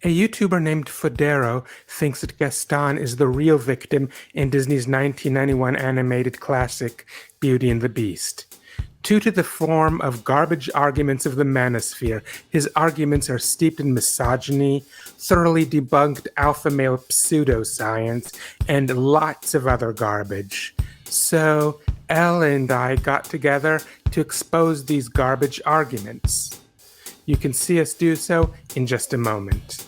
A YouTuber named Fodero thinks that Gaston is the real victim in Disney's 1991 animated classic Beauty and the Beast. True to the form of garbage arguments of the Manosphere, his arguments are steeped in misogyny, thoroughly debunked alpha male pseudoscience, and lots of other garbage. So, Elle and I got together to expose these garbage arguments. You can see us do so in just a moment.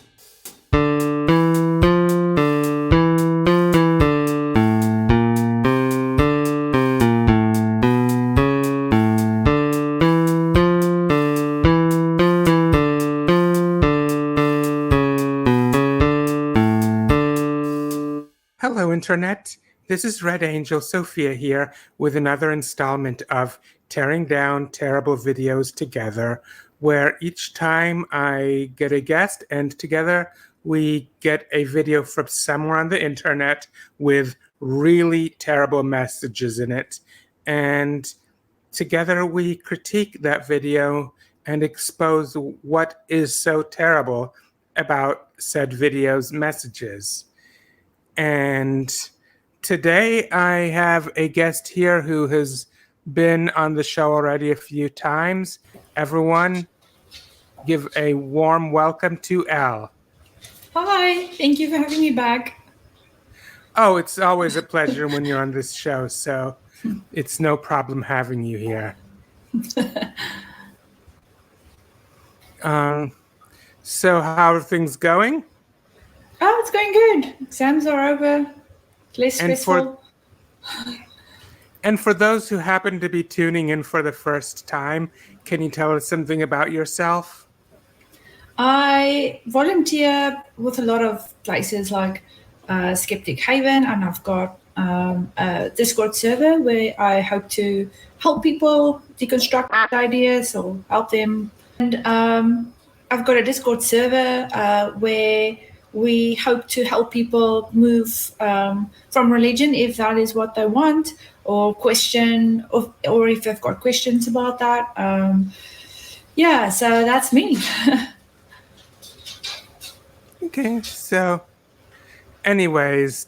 Hello, Internet. This is Red Angel Sophia here with another installment of Tearing Down Terrible Videos Together, where each time I get a guest and together we get a video from somewhere on the internet with really terrible messages in it. And together we critique that video and expose what is so terrible about said video's messages. And today I have a guest here who has been on the show already a few times. Everyone, give a warm welcome to Elle. Hi, thank you for having me back. Oh, it's always a pleasure when you're on this show, so it's no problem having you here. So how are things going? Oh, it's going good. Exams are over. Less stressful. And for those who happen to be tuning in for the first time, can you tell us something about yourself? I volunteer with a lot of places like Skeptic Haven, and I've got a Discord server where I hope to help people deconstruct ideas or help them. And I've got a Discord server where we hope to help people move from religion if that is what they want, or question, or if they've got questions about that. Yeah, so that's me. Okay, so anyways,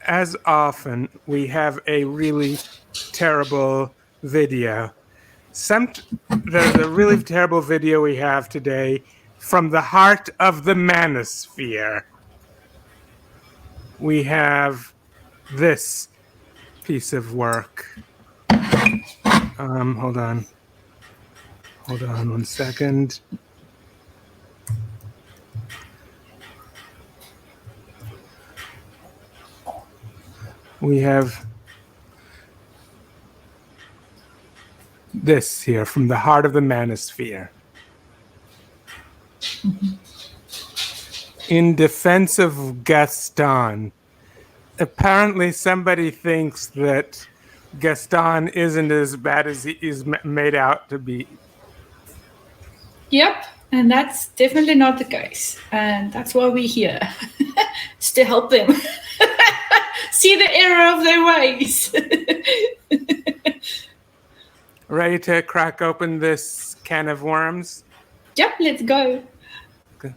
as often, we have a really terrible video. There's a really terrible video we have today from the heart of the Manosphere. We have this piece of work. Hold on one second. We have this here from the heart of the Manosphere. In defense of Gaston, apparently somebody thinks that Gaston isn't as bad as he is made out to be. Yep, and that's definitely not the case. And that's why we're here, is to help them see the error of their ways. Ready to crack open this can of worms? Yep, let's go. Okay.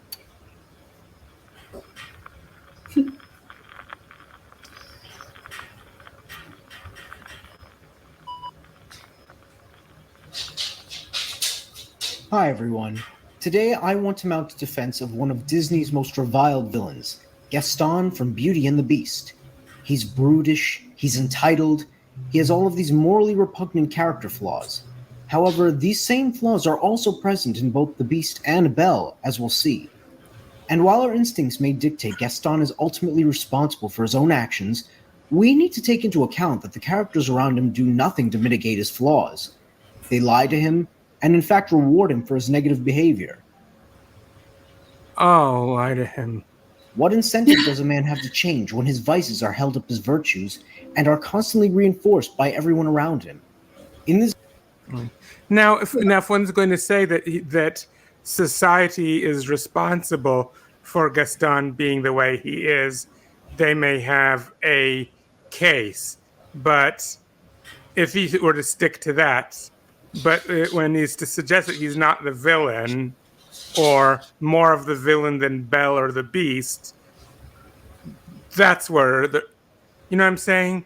Hi everyone. Today I want to mount a defense of one of Disney's most reviled villains, Gaston from Beauty and the Beast. He's brutish, he's entitled, he has all of these morally repugnant character flaws. However, these same flaws are also present in both the Beast and Belle, as we'll see. And while our instincts may dictate Gaston is ultimately responsible for his own actions, we need to take into account that the characters around him do nothing to mitigate his flaws. They lie to him, and in fact reward him for his negative behavior. Oh, lie to him. What incentive does a man have to change when his vices are held up as virtues and are constantly reinforced by everyone around him? In this Now, if one's going to say that society is responsible for Gaston being the way he is, they may have a case. But if he were to stick to that, but when he's to suggest that he's not the villain, or more of the villain than Belle or the Beast, that's where you know what I'm saying?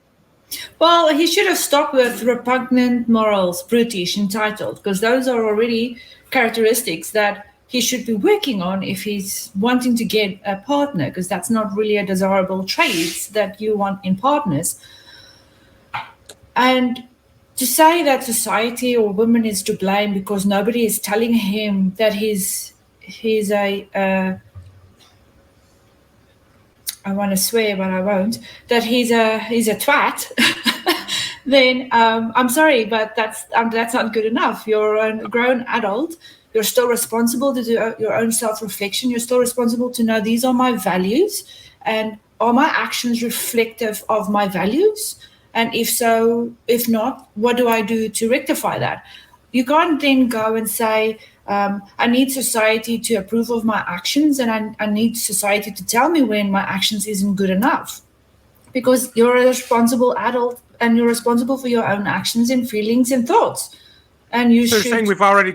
Well, he should have stopped with repugnant morals, brutish, entitled, because those are already characteristics that he should be working on if he's wanting to get a partner, because that's not really a desirable trait that you want in partners. And to say that society or women is to blame because nobody is telling him that he's a I want to swear, but I won't, that he's a twat, then I'm sorry, but that's not good enough. You're a grown adult. You're still responsible to do your own self-reflection. You're still responsible to know these are my values, and are my actions reflective of my values? And if so, if not, what do I do to rectify that? You can't then go and say, I need society to approve of my actions, and I need society to tell me when my actions isn't good enough. Because you're a responsible adult and you're responsible for your own actions and feelings and thoughts. And you So should... you're saying we've already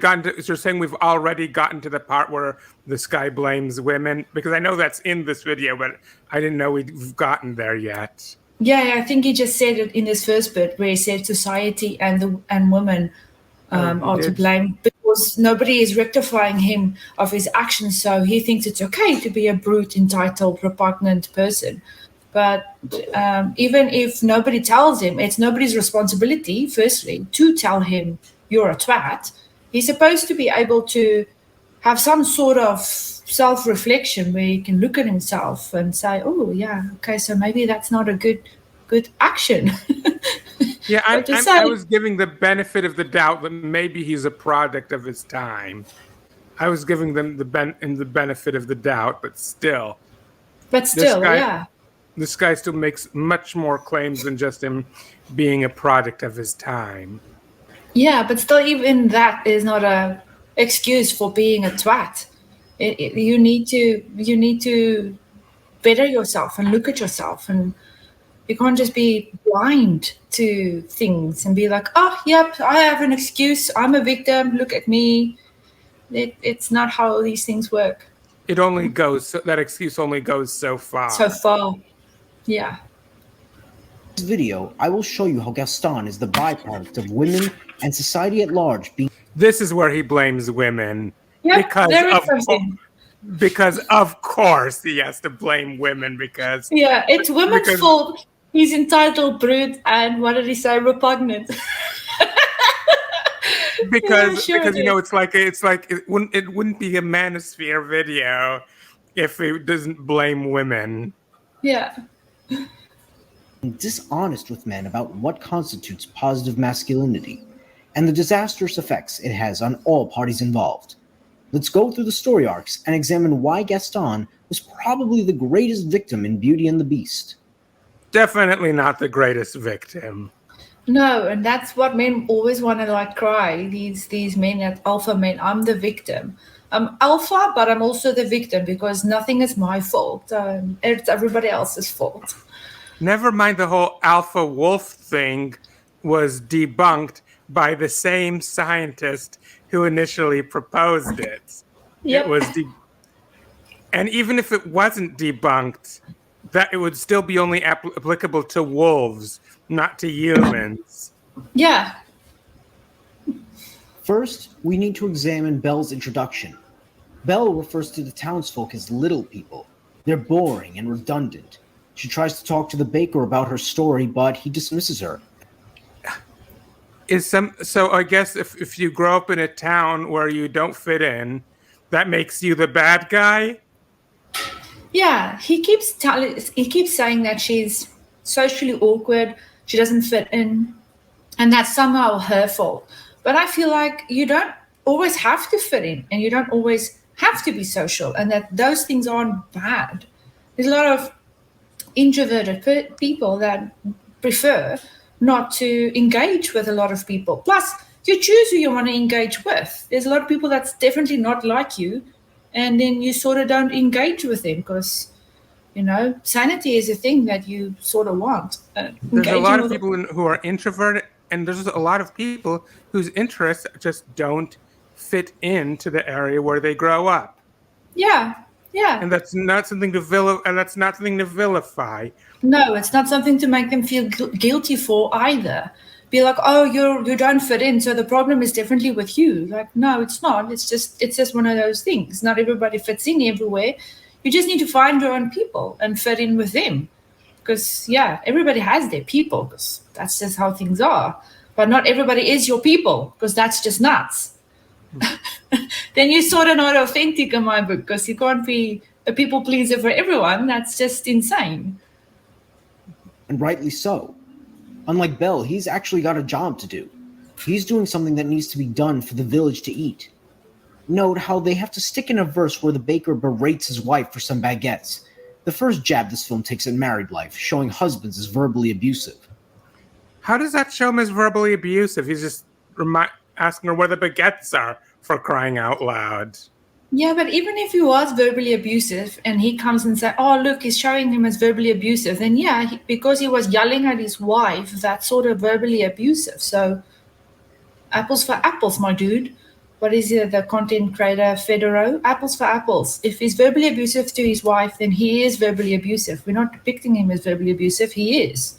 gotten to the part where this guy blames women? Because I know that's in this video, but I didn't know we've gotten there yet. Yeah, I think he just said it in this first bit where he said society and women are to blame because nobody is rectifying him of his actions. So he thinks it's okay to be a brute, entitled, repugnant person. But even if nobody tells him, it's nobody's responsibility, firstly, to tell him you're a twat. He's supposed to be able to have some sort of self-reflection where he can look at himself and say, oh, yeah, okay, so maybe that's not a good action. Yeah, I was giving the benefit of the doubt that maybe he's a product of his time. I was giving them the benefit of the doubt, but still. This guy still makes much more claims than just him being a product of his time. Yeah, but still, even that is not a excuse for being a twat. You need to better yourself and look at yourself, and you can't just be blind to things and be like, oh, yep, I have an excuse. I'm a victim. Look at me. It's not how these things work. That excuse only goes so far. So far, yeah. In this video, I will show you how Gaston is the byproduct of women and society at large being... This is where he blames women. Yep, because of course he has to blame women because... Yeah, it's women's fault. He's entitled, brute, and what did he say? Repugnant. because you know it's like it wouldn't be a Manosphere video if it doesn't blame women. Yeah. Dishonest with men about what constitutes positive masculinity and the disastrous effects it has on all parties involved. Let's go through the story arcs and examine why Gaston was probably the greatest victim in Beauty and the Beast. Definitely not the greatest victim. No, and that's what men always want to like cry. These men, at alpha men, I'm the victim. I'm alpha, but I'm also the victim because nothing is my fault. It's everybody else's fault. Never mind the whole alpha wolf thing was debunked by the same scientist who initially proposed it. Yep. It was and even if it wasn't debunked, that it would still be only applicable to wolves, not to humans. Yeah. First, we need to examine Belle's introduction. Belle refers to the townsfolk as little people. They're boring and redundant. She tries to talk to the baker about her story, but he dismisses her. So I guess if you grow up in a town where you don't fit in, that makes you the bad guy? Yeah, he keeps saying that she's socially awkward, she doesn't fit in, and that's somehow her fault. But I feel like you don't always have to fit in, and you don't always have to be social, and that those things aren't bad. There's a lot of introverted people that prefer not to engage with a lot of people. Plus, you choose who you want to engage with. There's a lot of people that's definitely not like you, and then you sort of don't engage with them because, you know, sanity is a thing that you sort of want. There's a lot of people who are introverted, and there's a lot of people whose interests just don't fit into the area where they grow up. Yeah. And that's not something to vilify. No, it's not something to make them feel guilty for either. Be like, oh, you don't fit in, so the problem is definitely with you. Like, no, it's not. It's just one of those things. Not everybody fits in everywhere. You just need to find your own people and fit in with them. Because, yeah, everybody has their people, because that's just how things are. But not everybody is your people, because that's just nuts. Then you're sort of not authentic in my book, because you can't be a people pleaser for everyone. That's just insane. And rightly so. Unlike Belle, he's actually got a job to do. He's doing something that needs to be done for the village to eat. Note how they have to stick in a verse where the baker berates his wife for some baguettes. The first jab this film takes at married life, showing husbands as verbally abusive. How does that show him as verbally abusive? He's just asking her where the baguettes are, for crying out loud. Yeah, but even if he was verbally abusive and he comes and says, oh, look, he's showing him as verbally abusive, then yeah, because he was yelling at his wife, that's sort of verbally abusive. So apples for apples, my dude. What is the content creator, Fodero? Apples for apples. If he's verbally abusive to his wife, then he is verbally abusive. We're not depicting him as verbally abusive. He is.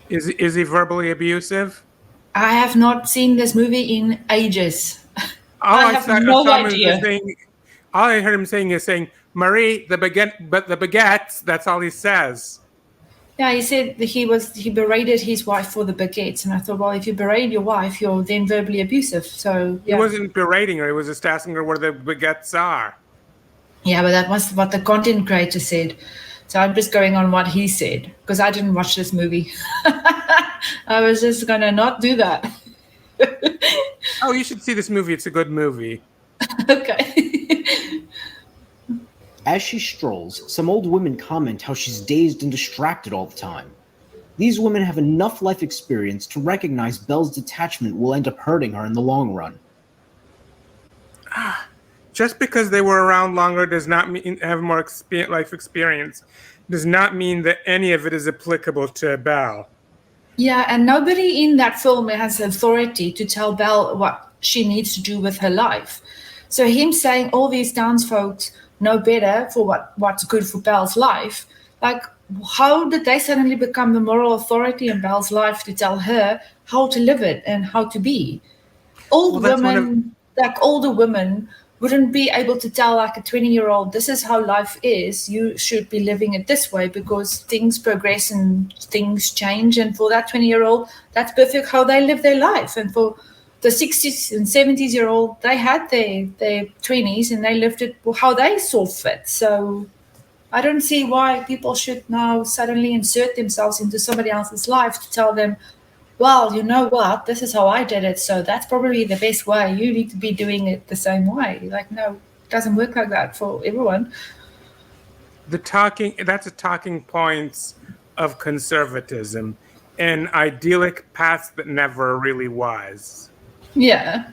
Is he verbally abusive? I have not seen this movie in ages. I have no idea. All I heard him saying is saying, Marie, the baguettes, that's all he says. Yeah, he said that he berated his wife for the baguettes. And I thought, well, if you berate your wife, you're then verbally abusive. So yeah. He wasn't berating her, he was just asking her where the baguettes are. Yeah, but that was what the content creator said. So I'm just going on what he said, because I didn't watch this movie. I was just going to not do that. Oh, you should see this movie. It's a good movie. Okay. As she strolls, some old women comment how she's dazed and distracted all the time. These women have enough life experience to recognize Belle's detachment will end up hurting her in the long run. Just because they were around longer does not mean have more life experience. Does not mean that any of it is applicable to Belle. Yeah, and nobody in that film has authority to tell Belle what she needs to do with her life. So him saying all these townsfolk know better for what's good for Belle's life, like how did they suddenly become the moral authority in Belle's life to tell her how to live it and how to be? Older women wouldn't be able to tell like a 20-year-old, this is how life is, you should be living it this way, because things progress and things change. And for that 20-year-old, that's perfect how they live their life. And for the 60s and 70s-year-old, they had their 20s and they lived it how they saw fit. So I don't see why people should now suddenly insert themselves into somebody else's life to tell them, well, you know what, this is how I did it, so that's probably the best way. You need to be doing it the same way. Like, no, it doesn't work like that for everyone. That's a talking points of conservatism, an idyllic past that never really was. Yeah.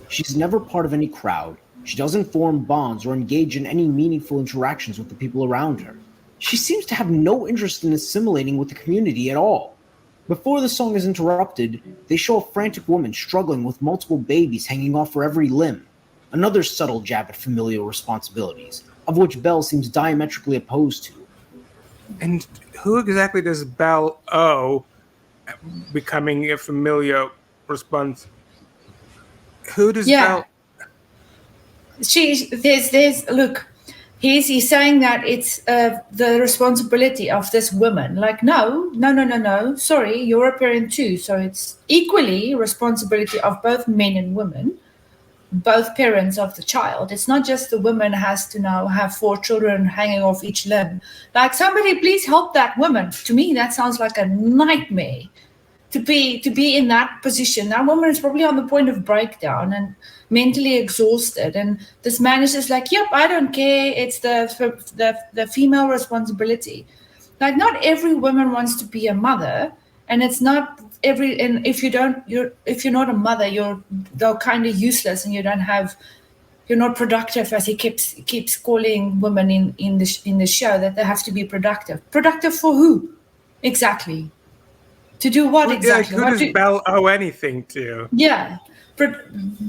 She's never part of any crowd. She doesn't form bonds or engage in any meaningful interactions with the people around her. She seems to have no interest in assimilating with the community at all. Before the song is interrupted, they show a frantic woman struggling with multiple babies hanging off her every limb. Another subtle jab at familial responsibilities, of which Belle seems diametrically opposed to. And who exactly does Belle owe becoming a familial response? Who does Belle? Look, he's saying that it's the responsibility of this woman. Like, no. Sorry, you're a parent too. So it's equally responsibility of both men and women, both parents of the child. It's not just the woman has to now have 4 children hanging off each limb. Like, somebody please help that woman. To me, that sounds like a nightmare. To be in that position. That woman is probably on the point of breakdown and mentally exhausted. And this man is just like, yep, I don't care. It's the female responsibility. Like, not every woman wants to be a mother, and it's not every. And if you're not a mother, they're kind of useless, and you're not productive, as he keeps calling women in the show, that they have to be productive. Productive for who? Exactly. To do what exactly? Who does Belle owe anything to? Yeah.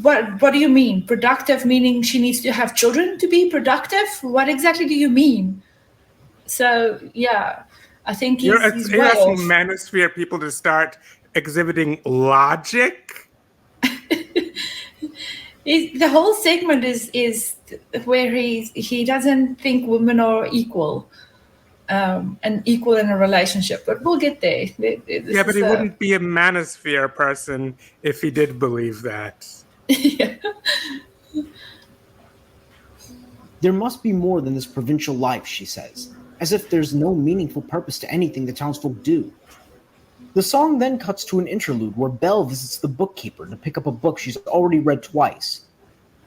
What do you mean? Productive meaning she needs to have children to be productive? What exactly do you mean? So, yeah, I think he's You're way asking off. Manosphere people to start exhibiting logic? The whole segment is where he doesn't think women are equal. And equal in a relationship, but we'll get there. Yeah, but he wouldn't be a Manosphere person if he did believe that. Yeah. There must be more than this provincial life, she says, as if there's no meaningful purpose to anything the townsfolk do. The song then cuts to an interlude where Belle visits the bookkeeper to pick up a book she's already read twice.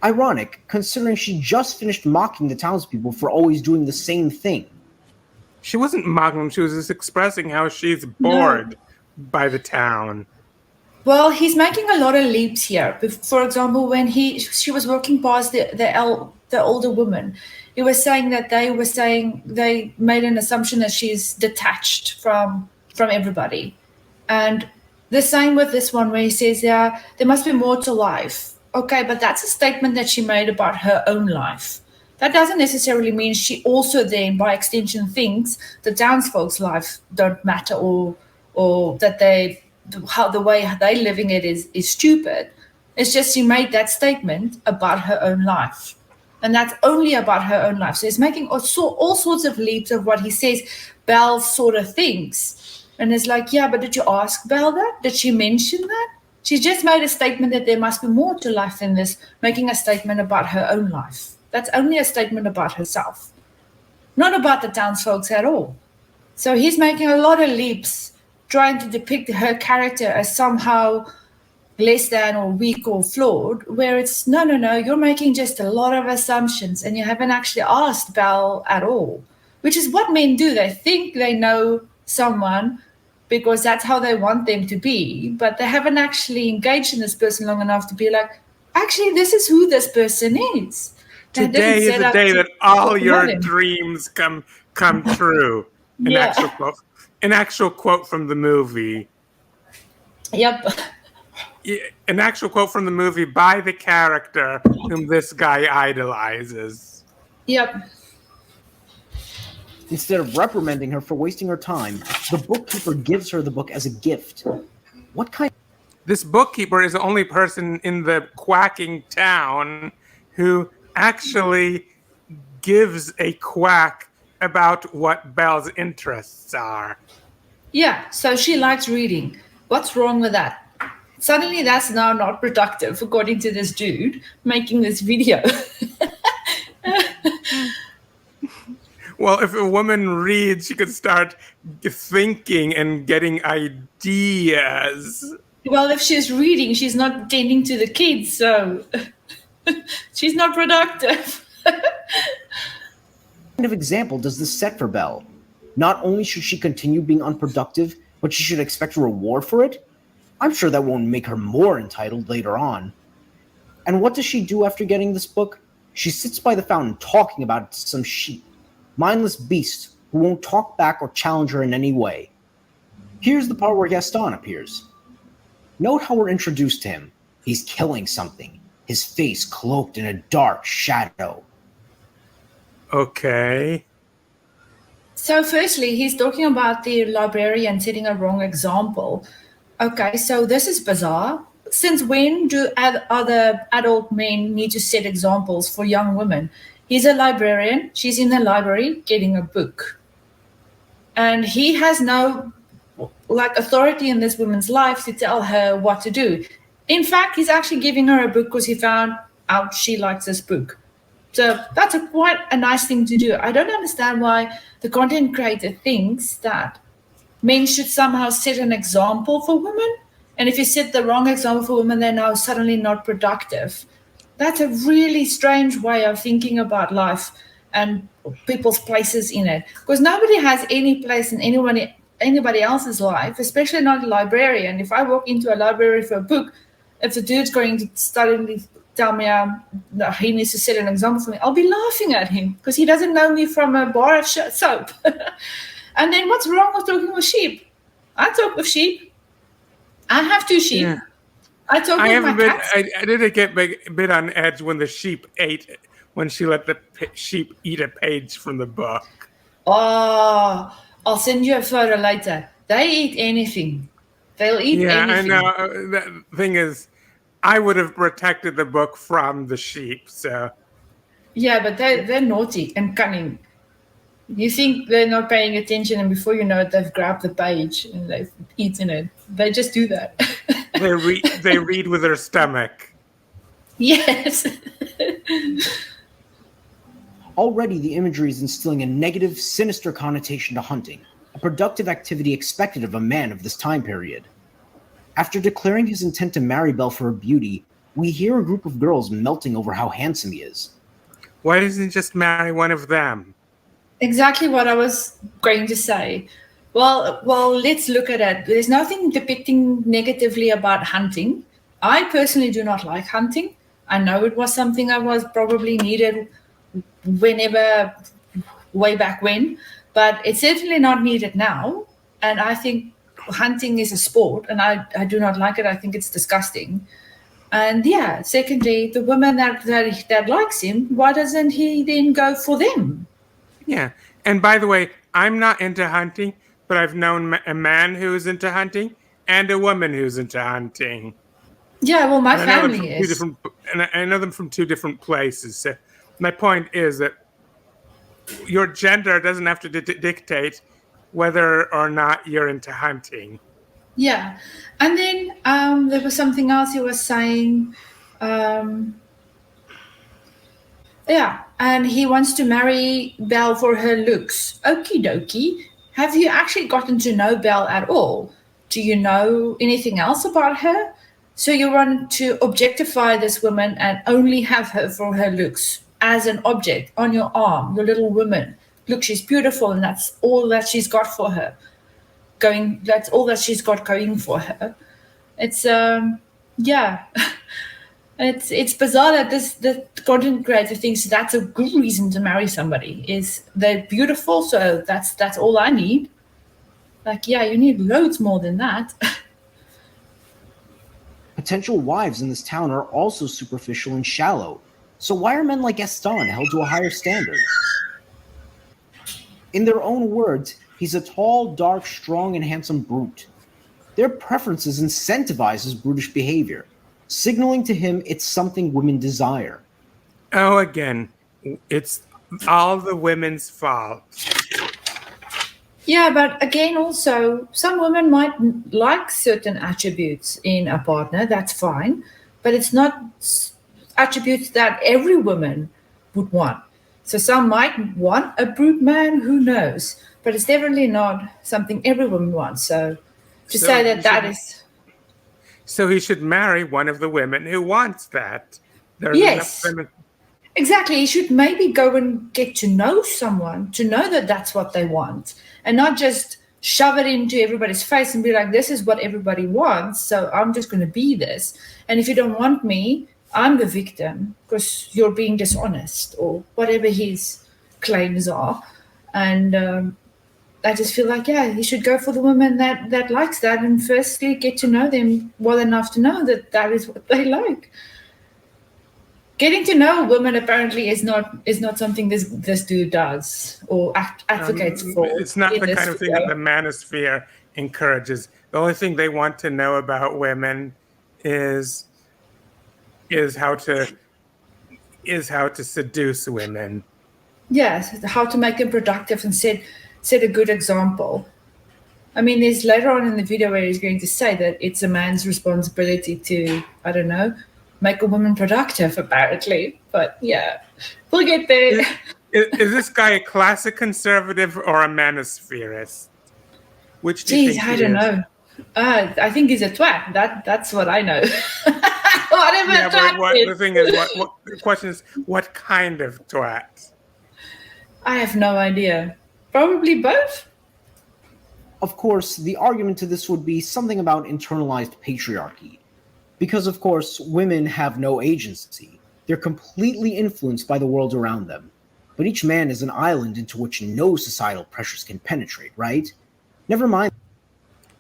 Ironic, considering she just finished mocking the townspeople for always doing the same thing. She wasn't mocking them, she was just expressing how she's bored by the town. Well, he's making a lot of leaps here. For example, when she was walking past the older woman, he was saying that they made an assumption that she's detached from everybody. And the same with this one where he says, yeah, there must be more to life. Okay, but that's a statement that she made about her own life. That doesn't necessarily mean she also then, by extension, thinks the townsfolk's life don't matter or that the way they're living it is stupid. It's just she made that statement about her own life. And that's only about her own life. So he's making all sorts of leaps of what he says Belle sort of thinks. And it's like, yeah, but did you ask Belle that? Did she mention that? She just made a statement that there must be more to life than this, making a statement about her own life. That's only a statement about herself, not about the townsfolk at all. So he's making a lot of leaps, trying to depict her character as somehow less than or weak or flawed, where it's, no, you're making just a lot of assumptions and you haven't actually asked Belle at all, which is what men do. They think they know someone because that's how they want them to be, but they haven't actually engaged in this person long enough to be like, actually, this is who this person is. Today is the day that all your dreams come true. An actual quote from the movie. Yep. An actual quote from the movie by the character whom this guy idolizes. Yep. Instead of reprimanding her for wasting her time, the bookkeeper gives her the book as a gift. What kind? This bookkeeper is the only person in the quacking town who actually gives a quack about what Belle's interests are. Yeah, so she likes reading. What's wrong with that? Suddenly that's now not productive, according to this dude making this video. Well, if a woman reads, she could start thinking and getting ideas. Well, if she's reading, she's not tending to the kids, so she's not productive. What kind of example does this set for Belle? Not only should she continue being unproductive, but she should expect a reward for it? I'm sure that won't make her more entitled later on. And what does she do after getting this book? She sits by the fountain talking about it to some sheep. Mindless beasts who won't talk back or challenge her in any way. Here's the part where Gaston appears. Note how we're introduced to him. He's killing something, his face cloaked in a dark shadow. Okay. So firstly, he's talking about the librarian setting a wrong example. Okay, so this is bizarre. Since when do other adult men need to set examples for young women? He's a librarian. She's in the library getting a book. And he has no authority in this woman's life to tell her what to do. In fact, he's actually giving her a book because he found out she likes this book. So that's quite a nice thing to do. I don't understand why the content creator thinks that men should somehow set an example for women. And if you set the wrong example for women, they're now suddenly not productive. That's a really strange way of thinking about life and people's places in it. Because nobody has any place in anybody else's life, especially not a librarian. If I walk into a library for a book, if the dude's going to suddenly tell me he needs to set an example for me, I'll be laughing at him because he doesn't know me from a bar of soap. And then what's wrong with talking with sheep? I talk with sheep. I have 2 sheep. Yeah. I talk I with have my a bit. cats. I did get a bit on edge when the sheep ate. When she let the sheep eat a page from the book. Oh, I'll send you a photo later. They eat anything. They'll eat Yeah, I anything. know. The thing is, I would have protected the book from the sheep. So Yeah, but they're naughty and cunning. You think they're not paying attention, and before you know it, they've grabbed the page and they've eaten it. They just do that. they read with their stomach. Yes. Already, the imagery is instilling a negative, sinister connotation to hunting, a productive activity expected of a man of this time period. After declaring his intent to marry Belle for her beauty, we hear a group of girls melting over how handsome he is. Why doesn't he just marry one of them? Exactly what I was going to say. Well, let's look at it. There's nothing depicting negatively about hunting. I personally do not like hunting. I know it was something I was probably needed whenever, way back when, but it's certainly not needed now. And I think hunting is a sport, and I do not like it. I think it's disgusting. And yeah, secondly, the woman that likes him, why doesn't he then go for them? Yeah. And by the way, I'm not into hunting, but I've known a man who's into hunting and a woman who's into hunting. Yeah, well, my And I know them family from two is. different, and I know them from 2 different places. So my point is that your gender doesn't have to dictate whether or not you're into hunting. Yeah. And then there was something else he was saying. Yeah, and he wants to marry Belle for her looks. Okie dokie. Have you actually gotten to know Belle at all? Do you know anything else about her? So you want to objectify this woman and only have her for her looks as an object on your arm, your little woman. Look, she's beautiful, and that's all that she's got for her. That's all that she's got going for her. It's yeah. It's bizarre that the content creator thinks that's a good reason to marry somebody. Is they're beautiful, so that's all I need. Like, yeah, you need loads more than that. Potential wives in this town are also superficial and shallow, so why are men like Gaston held to a higher standard? In their own words, he's a tall, dark, strong, and handsome brute. Their preferences incentivize his brutish behavior, signaling to him it's something women desire. Oh, again, it's all the women's fault. Yeah, but again, also, some women might like certain attributes in a partner. That's fine, but it's not attributes that every woman would want. So some might want a brute man, who knows? But it's definitely not something every woman wants. So to say that is... So he should marry one of the women who wants that. There's Yes. enough women. Exactly. You should maybe go and get to know someone to know that that's what they want, and not just shove it into everybody's face and be like, this is what everybody wants, so I'm just going to be this. And if you don't want me, I'm the victim because you're being dishonest, or whatever his claims are. And I just feel like, yeah, you should go for the woman that likes that, and firstly get to know them well enough to know that that is what they like. Getting to know a woman apparently is not something this dude does or advocates for. It's not the kind of thing that the Manosphere encourages. The only thing they want to know about women is how to seduce women. Yes, how to make them productive and set a good example. I mean, there's later on in the video where he's going to say that it's a man's responsibility to, I don't know, make a woman productive, apparently. But yeah, we'll get there. Is this guy a classic conservative or a manospherist? Which do you think I don't know. I think he's a twat. That's what I know. Whatever yeah, twat is. The thing is, the question is, what kind of twat? I have no idea. Probably both. Of course, the argument to this would be something about internalized patriarchy. Because, of course, women have no agency. They're completely influenced by the world around them. But each man is an island into which no societal pressures can penetrate, right? Never mind.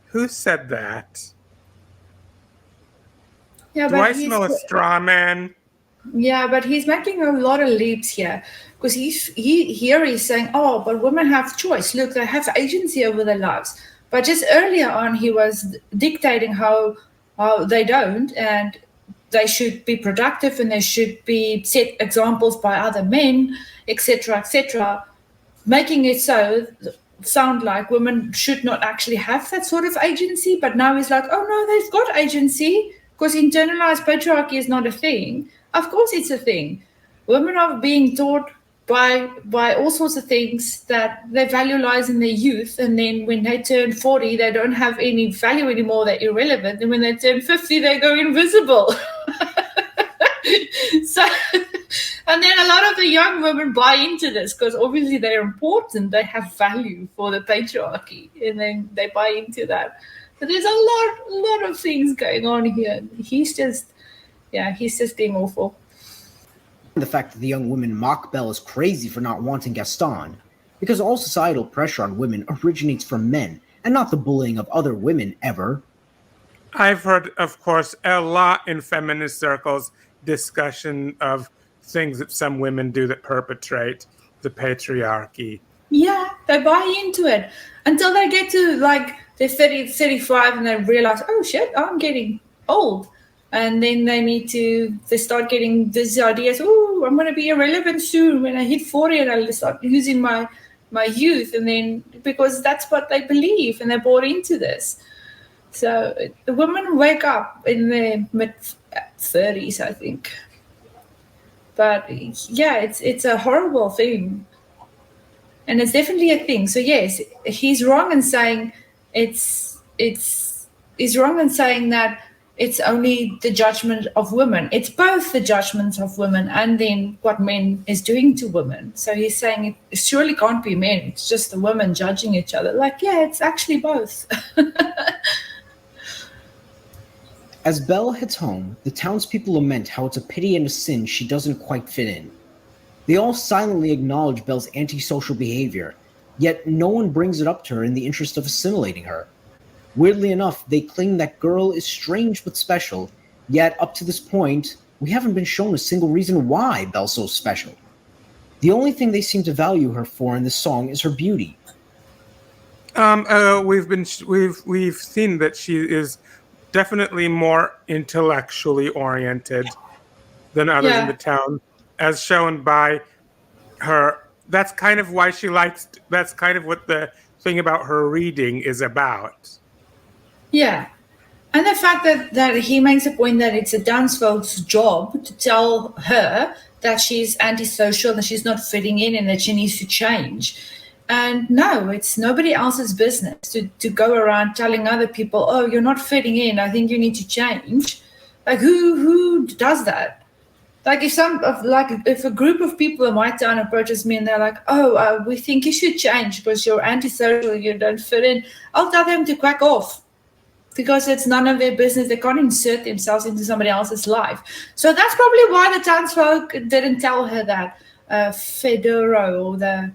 Who said that? Yeah, Do but I smell a straw man? Yeah, but he's making a lot of leaps here because he's saying, oh, but women have choice. Look, they have agency over their lives. But just earlier on, he was dictating how they don't, and they should be productive, and they should be set examples by other men, etc., making it sound like women should not actually have that sort of agency. But now he's like, oh no, they've got agency because internalized patriarchy is not a thing. Of course it's a thing. Women are being taught by all sorts of things that their value lies in their youth, and then when they turn 40 they don't have any value anymore, they're irrelevant, and when they turn 50 they go invisible. So, and then a lot of the young women buy into this because obviously they're important, they have value for the patriarchy, and then they buy into that. But there's a lot of things going on here. He's just being awful. The fact that the young women mock Belle as crazy for not wanting Gaston, because all societal pressure on women originates from men and not the bullying of other women ever. I've heard, of course, a lot in feminist circles discussion of things that some women do that perpetrate the patriarchy. Yeah, they buy into it until they get to like they're 30, 35 and they realize, oh shit, I'm getting old. And then they start getting these ideas, oh, I'm going to be irrelevant soon when I hit 40 and I'll start losing my youth. And then because that's what they believe and they're bought into this. So the women wake up in their mid-30s, I think. But yeah, it's a horrible thing. And it's definitely a thing. So yes, he's wrong in saying he's wrong in saying that it's only the judgment of women. It's both the judgments of women and then what men is doing to women. So he's saying it surely can't be men. It's just the women judging each other. Like, yeah, it's actually both. As Belle heads home, the townspeople lament how it's a pity and a sin she doesn't quite fit in. They all silently acknowledge Belle's antisocial behavior, yet no one brings it up to her in the interest of assimilating her. Weirdly enough, they claim that girl is strange but special, yet up to this point, we haven't been shown a single reason why Belle's so special. The only thing they seem to value her for in this song is her beauty. We've seen that she is definitely more intellectually oriented than others in the town, as shown by her. That's kind of why she likes. That's kind of what the thing about her reading is about. Yeah. And the fact that he makes a point that it's a townsfolk's job to tell her that she's antisocial, that she's not fitting in, and that she needs to change. And no, it's nobody else's business to go around telling other people, oh, you're not fitting in, I think you need to change. Like, who does that? Like, if a group of people in my town approaches me and they're like, oh, we think you should change because you're antisocial, you don't fit in, I'll tell them to quack off. Because it's none of their business. They can't insert themselves into somebody else's life. So that's probably why the townsfolk didn't tell her that. Fodero, or the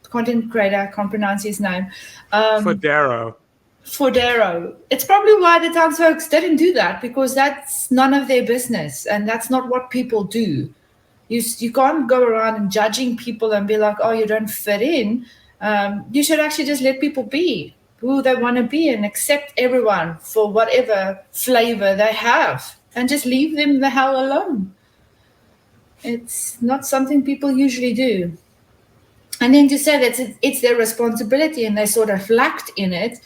content creator, I can't pronounce his name. Fodero. It's probably why the townsfolk didn't do that, because that's none of their business. And that's not what people do. You can't go around and judging people and be like, oh, you don't fit in. You should actually just let people be who they want to be and accept everyone for whatever flavor they have and just leave them the hell alone. It's not something people usually do. And then to say that it's their responsibility and they sort of lacked in it,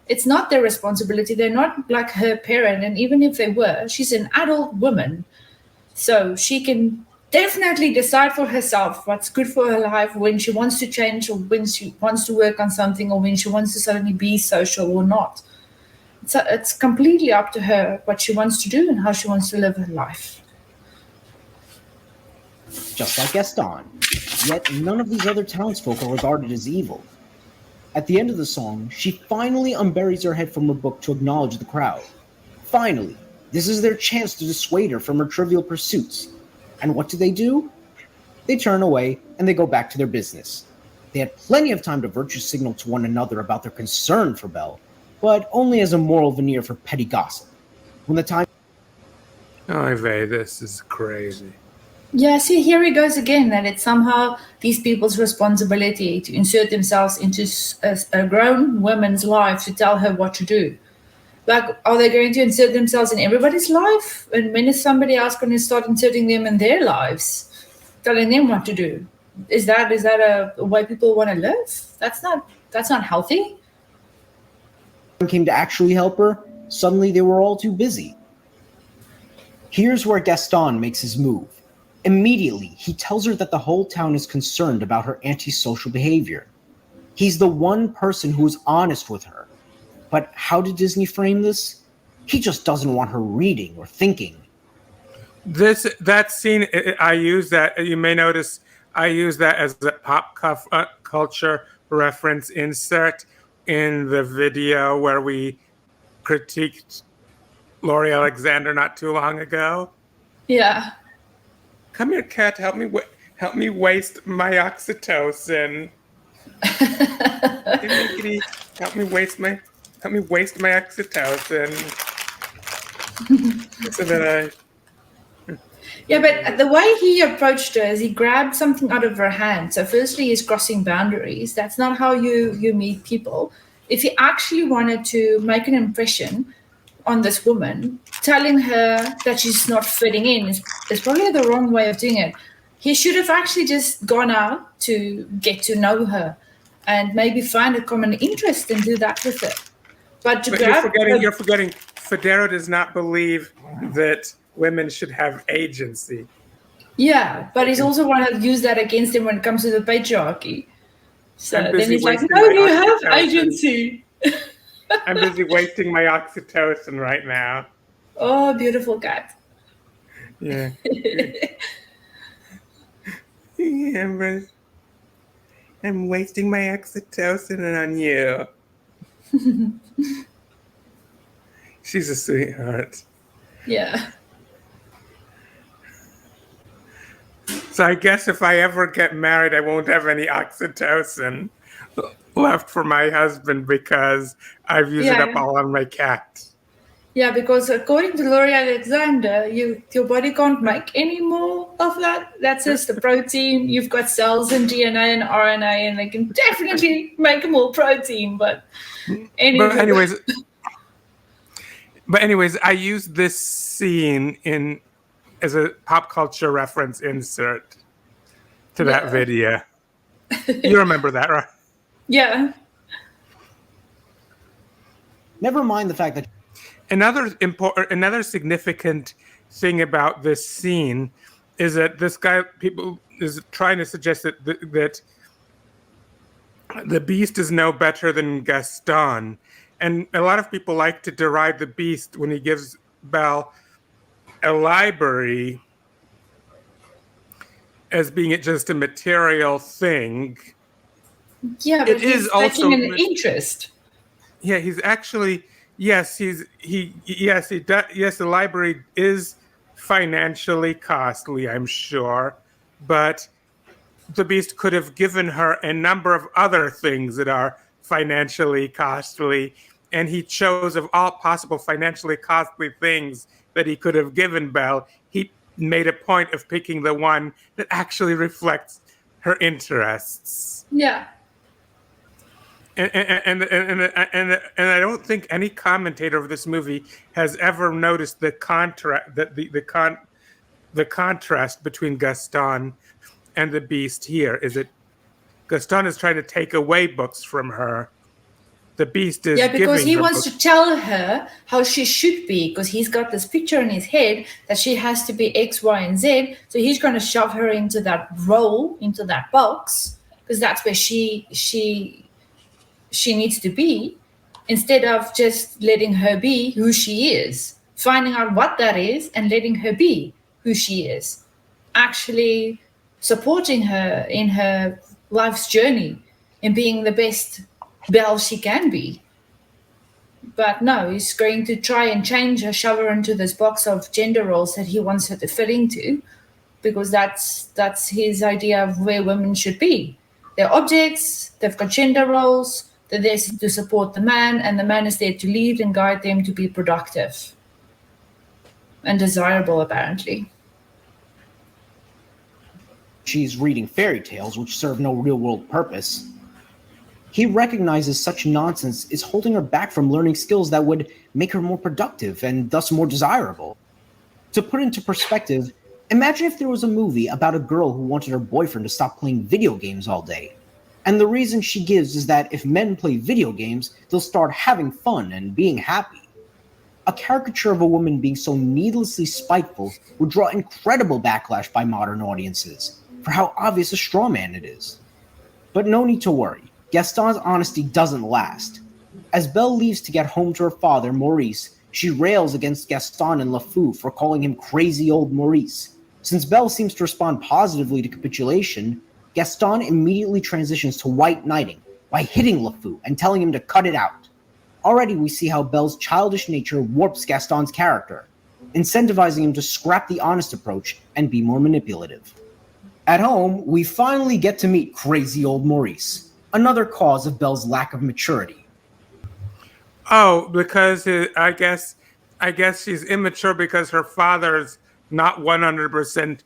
it's not their responsibility. They're not like her parent. And even if they were, she's an adult woman. So she can definitely decide for herself what's good for her life, when she wants to change or when she wants to work on something or when she wants to suddenly be social or not. It's completely up to her what she wants to do and how she wants to live her life. Just like Gaston. Yet none of these other townsfolk are regarded as evil. At the end of the song, she finally unburies her head from her book to acknowledge the crowd. Finally, this is their chance to dissuade her from her trivial pursuits. And what do? They turn away and they go back to their business. They had plenty of time to virtue signal to one another about their concern for Belle, but only as a moral veneer for petty gossip. When the time Oh, Vey, this is crazy. Yeah, see, here he goes again, that it's somehow these people's responsibility to insert themselves into a grown woman's life to tell her what to do. Like, are they going to insert themselves in everybody's life? And when is somebody else going to start inserting them in their lives, telling them what to do? Is that a way people want to live? That's not healthy. When it came to actually help her, suddenly they were all too busy. Here's where Gaston makes his move. Immediately, he tells her that the whole town is concerned about her antisocial behavior. He's the one person who is honest with her. But how did Disney frame this? He just doesn't want her reading or thinking. That scene, I use that. You may notice I use that as a pop culture reference insert in the video where we critiqued Laurie Alexander not too long ago. Yeah. Come here, cat. Help me waste my oxytocin. Help me waste my oxytocin. So that Yeah, but the way he approached her is he grabbed something out of her hand. So firstly, he's crossing boundaries. That's not how you meet people. If he actually wanted to make an impression on this woman, telling her that she's not fitting in is probably the wrong way of doing it. He should have actually just gone out to get to know her and maybe find a common interest and do that with her. But you're forgetting Fodero does not believe that women should have agency. Yeah, but he's also want to use that against him when it comes to the patriarchy. So then he's like, wasting no, my you have oxytocin. agency. I'm busy wasting my oxytocin right now. Oh, beautiful cat. Yeah. Yeah, I'm wasting my oxytocin on you. She's a sweetheart. Yeah. So I guess if I ever get married, I won't have any oxytocin left for my husband because I've used it up all on my cat. Yeah, because according to Laurie Alexander, your body can't make any more of that. That's just the protein. You've got cells and DNA and RNA, and they can definitely make more protein. But anyways, I use this scene as a pop culture reference insert to that video. You remember that, right? Yeah. Never mind the fact that another significant thing about this scene is that people is trying to suggest that the Beast is no better than Gaston, and a lot of people like to deride the Beast when he gives Belle a library as being just a material thing. Yeah, but he's taking an interest. Yeah, he's actually the library is financially costly, I'm sure, but the Beast could have given her a number of other things that are financially costly, and he chose of all possible financially costly things that he could have given Belle, he made a point of picking the one that actually reflects her interests. Yeah. And I don't think any commentator of this movie has ever noticed the contrast between Gaston and the Beast here. Is it Gaston is trying to take away books from her? The Beast is because he wants books. to tell her how she should be, because he's got this picture in his head that she has to be X, Y, and Z. So he's going to shove her into that role, into that box, because that's where she needs to be, instead of just letting her be who she is, finding out what that is and letting her be who she is, actually supporting her in her life's journey and being the best Belle she can be. But no, he's going to try and change her, shove her into this box of gender roles that he wants her to fit into, because that's his idea of where women should be. They're objects, they've got gender roles, they're there to support the man, and the man is there to lead and guide them to be productive. and desirable, apparently. She's reading fairy tales which serve no real-world purpose. He recognizes such nonsense is holding her back from learning skills that would make her more productive and thus more desirable. To put into perspective, imagine if there was a movie about a girl who wanted her boyfriend to stop playing video games all day. And the reason she gives is that if men play video games, they'll start having fun and being happy. A caricature of a woman being so needlessly spiteful would draw incredible backlash by modern audiences for how obvious a straw man it is. But no need to worry, Gaston's honesty doesn't last. As Belle leaves to get home to her father, Maurice, she rails against Gaston and LeFou for calling him crazy old Maurice. Since Belle seems to respond positively to capitulation, Gaston immediately transitions to white knighting by hitting LeFou and telling him to cut it out. Already we see how Belle's childish nature warps Gaston's character, incentivizing him to scrap the honest approach and be more manipulative. At home, we finally get to meet crazy old Maurice, another cause of Belle's lack of maturity. Oh, because I guess she's immature because her father's not 100%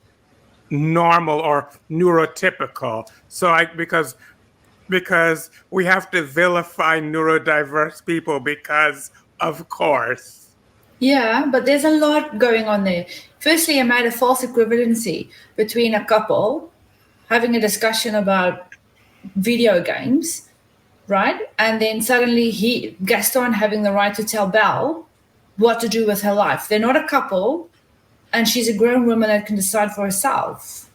normal or neurotypical. So because we have to vilify neurodiverse people because of course. Yeah, but there's a lot going on there. Firstly, I made a false equivalency between a couple having a discussion about video games, right? And then suddenly Gaston having the right to tell Belle what to do with her life. They're not a couple, and she's a grown woman that can decide for herself.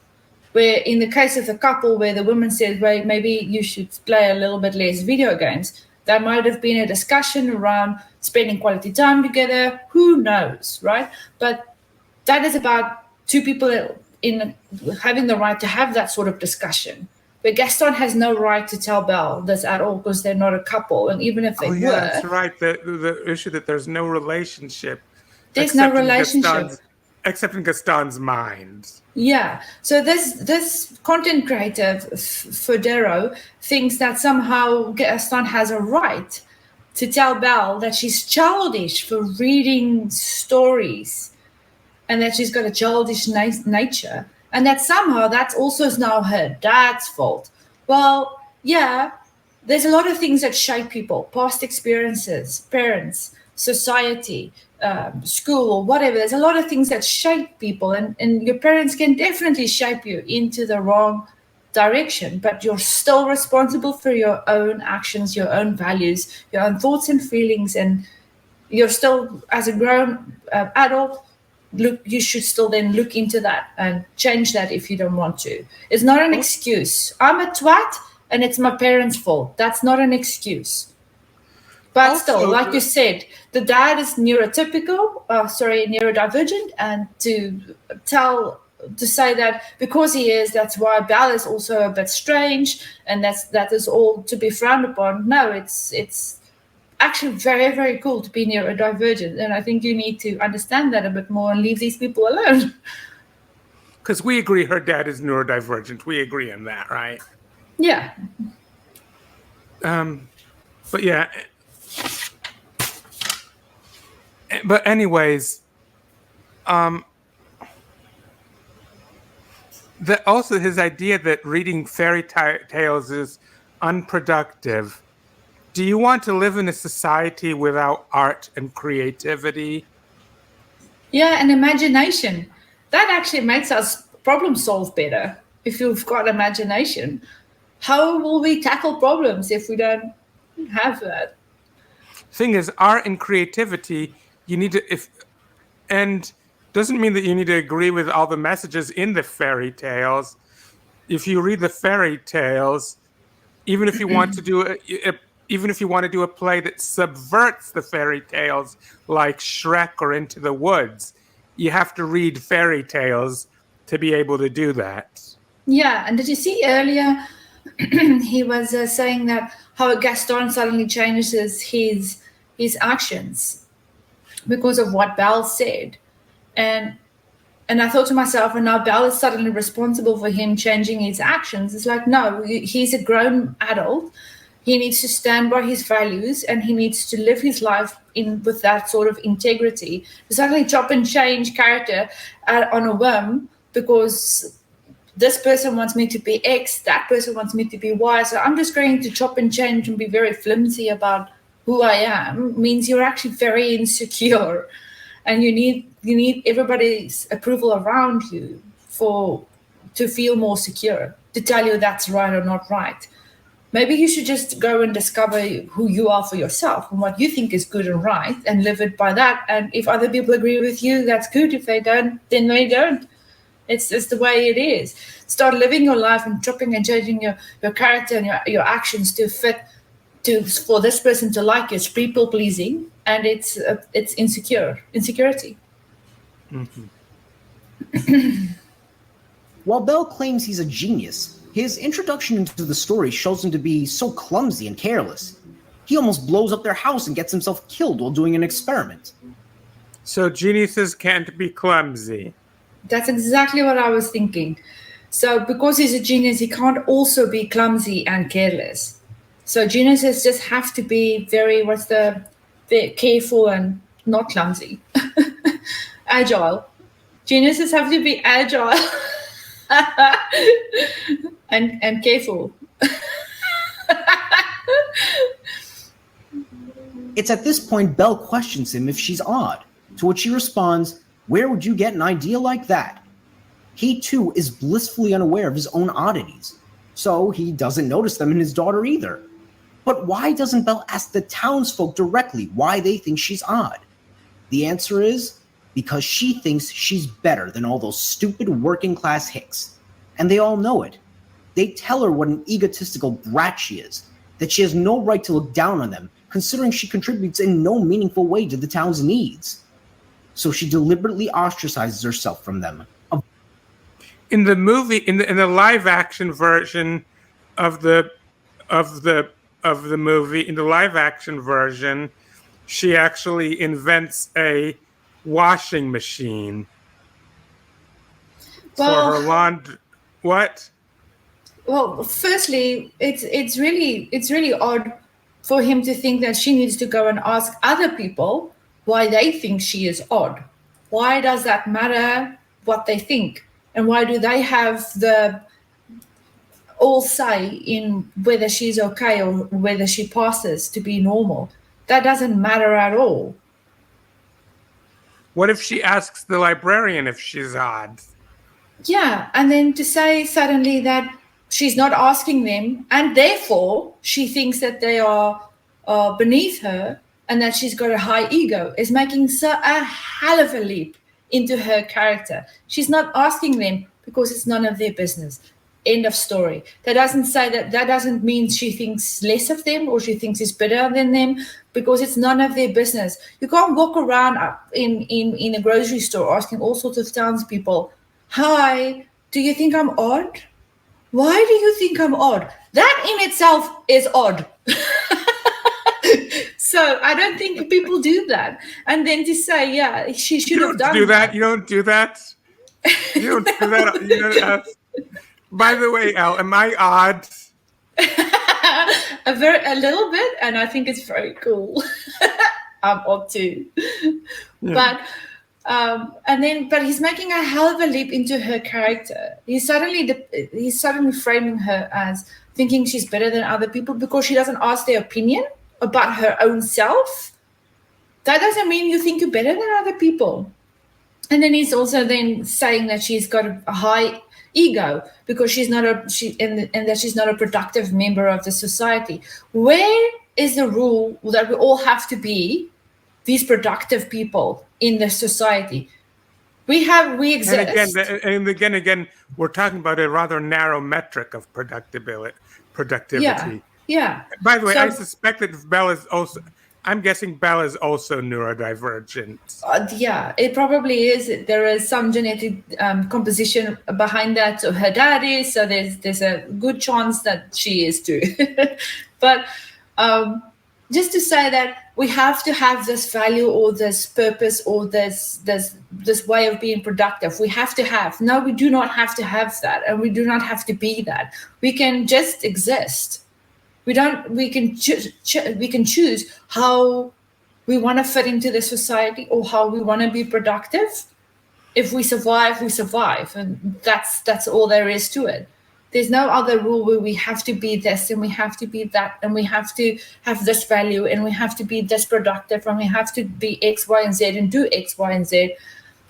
Where in the case of the couple where the woman says, well, maybe you should play a little bit less video games, there might have been a discussion around spending quality time together. Who knows, right? But that is about two people in having the right to have that sort of discussion. But Gaston has no right to tell Belle this at all because they're not a couple. And even if they were... that's right. The issue that there's no relationship. There's no relationship. Except in Gaston's mind. Yeah. So this content creator, Fodero, thinks that somehow Gaston has a right to tell Belle that she's childish for reading stories and that she's got a childish nature. And that somehow that's also now her dad's fault. Well, yeah, there's a lot of things that shape people, past experiences, parents, society, school, or whatever. There's a lot of things that shape people, and your parents can definitely shape you into the wrong direction, but you're still responsible for your own actions, your own values, your own thoughts and feelings, and you're still, as a grown adult, you should still then look into that and change that if you don't want to. It's not an excuse. I'm a twat and it's my parents' fault. That's not an excuse. But also, still, like you said, the dad is neurodivergent, and to say that because he is, that's why Belle is also a bit strange, and that is all to be frowned upon. No, it's actually very, very cool to be neurodivergent, and I think you need to understand that a bit more and leave these people alone. Because we agree her dad is neurodivergent. We agree on that, right? Yeah. But yeah. But anyways, also his idea that reading fairy tales is unproductive. Do you want to live in a society without art and creativity? Yeah, and imagination. That actually makes us problem solve better. If you've got imagination, how will we tackle problems if we don't have that? Thing is, art and creativity, you need to, and doesn't mean that you need to agree with all the messages in the fairy tales. If you read the fairy tales, even if you want to do a play that subverts the fairy tales, like Shrek or Into the Woods, you have to read fairy tales to be able to do that. Yeah, and did you see earlier he was saying that how Gaston suddenly changes his actions because of what Belle said, and I thought to myself, and now Belle is suddenly responsible for him changing his actions. It's like, no, he's a grown adult, He needs to stand by his values, and he needs to live his life with that sort of integrity. To suddenly chop and change character on a whim because this person wants me to be X, that person wants me to be Y, so I'm just going to chop and change and be very flimsy about who I am, means you're actually very insecure, and you need everybody's approval around you to feel more secure, to tell you that's right or not right. Maybe you should just go and discover who you are for yourself and what you think is good and right, and live it by that. And if other people agree with you, that's good. If they don't, then they don't. It's the way it is. Start living your life and chopping and changing your character and your actions to fit for this person to like you. It's people pleasing, and it's insecurity. Mm-hmm. While Bell claims he's a genius, his introduction into the story shows him to be so clumsy and careless. He almost blows up their house and gets himself killed while doing an experiment. So geniuses can't be clumsy. That's exactly what I was thinking. So because he's a genius, he can't also be clumsy and careless. So geniuses just have to be very careful and not clumsy. Agile. Geniuses have to be agile and careful. It's at this point Belle questions him if she's odd, to which he responds, "Where would you get an idea like that?" He too is blissfully unaware of his own oddities, so he doesn't notice them in his daughter either. But why doesn't Belle ask the townsfolk directly why they think she's odd? The answer is because she thinks she's better than all those stupid working class hicks. And they all know it. They tell her what an egotistical brat she is, that she has no right to look down on them, considering she contributes in no meaningful way to the town's needs. So she deliberately ostracizes herself from them. In the movie, in the live action version of the movie, in the live action version, she actually invents a washing machine for her laundry. What? Well, firstly, it's really odd for him to think that she needs to go and ask other people why they think she is odd. Why does that matter what they think? And why do they have the all say in whether she's okay or whether she passes to be normal? That doesn't matter at all. What if she asks the librarian if she's odd? Yeah, and then to say suddenly that she's not asking them, and therefore she thinks that they are beneath her and that she's got a high ego, is making a hell of a leap into her character. She's not asking them because it's none of their business. End of story. That doesn't mean she thinks less of them or she thinks it's better than them, because it's none of their business. You can't walk around in a grocery store asking all sorts of townspeople, "Hi, do you think I'm odd? Why do you think I'm odd?" That in itself is odd. So I don't think people do that. And then to say, yeah, she should have done that. You don't do that. You don't do that. By the way, Elle, am I odd? A little bit, and I think it's very cool. I'm odd too. Yeah. But he's making a hell of a leap into her character. He's suddenly framing her as thinking she's better than other people because she doesn't ask their opinion about her own self. That doesn't mean you think you're better than other people. And then he's also then saying that she's got a high ego because and that she's not a productive member of the society. Where is the rule that we all have to be these productive people in the society? We exist. And again, we're talking about a rather narrow metric of productivity. Yeah. By the way, I suspect that I'm guessing Belle is also neurodivergent. Yeah, it probably is. There is some genetic composition behind that. So her dad is, so there's a good chance that she is too. But just to say that we have to have this value or this purpose or this way of being productive. We have to have. No, we do not have to have that, and we do not have to be that. We can just exist. We don't. We can we can choose how we want to fit into the society or how we want to be productive. If we survive, we survive, and that's all there is to it. There's no other rule where we have to be this and we have to be that and we have to have this value and we have to be this productive and we have to be X, Y, and Z and do X, Y, and Z.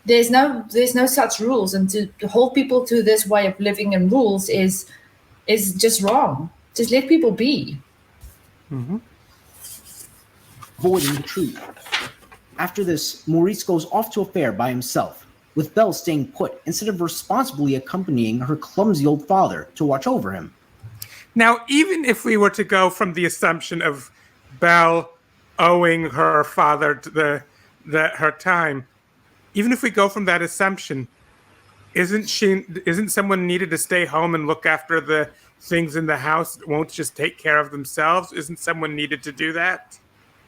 There's no such rules, and to hold people to this way of living and rules is just wrong. Just let people be. Avoiding the truth. After this, Maurice goes off to a fair by himself, with Belle staying put instead of responsibly accompanying her clumsy old father to watch over him. Now, even if we were to go from the assumption of Belle owing her father to her time, even if we go from that assumption, isn't someone needed to stay home and look after the things in the house that won't just take care of themselves? Isn't someone needed to do that?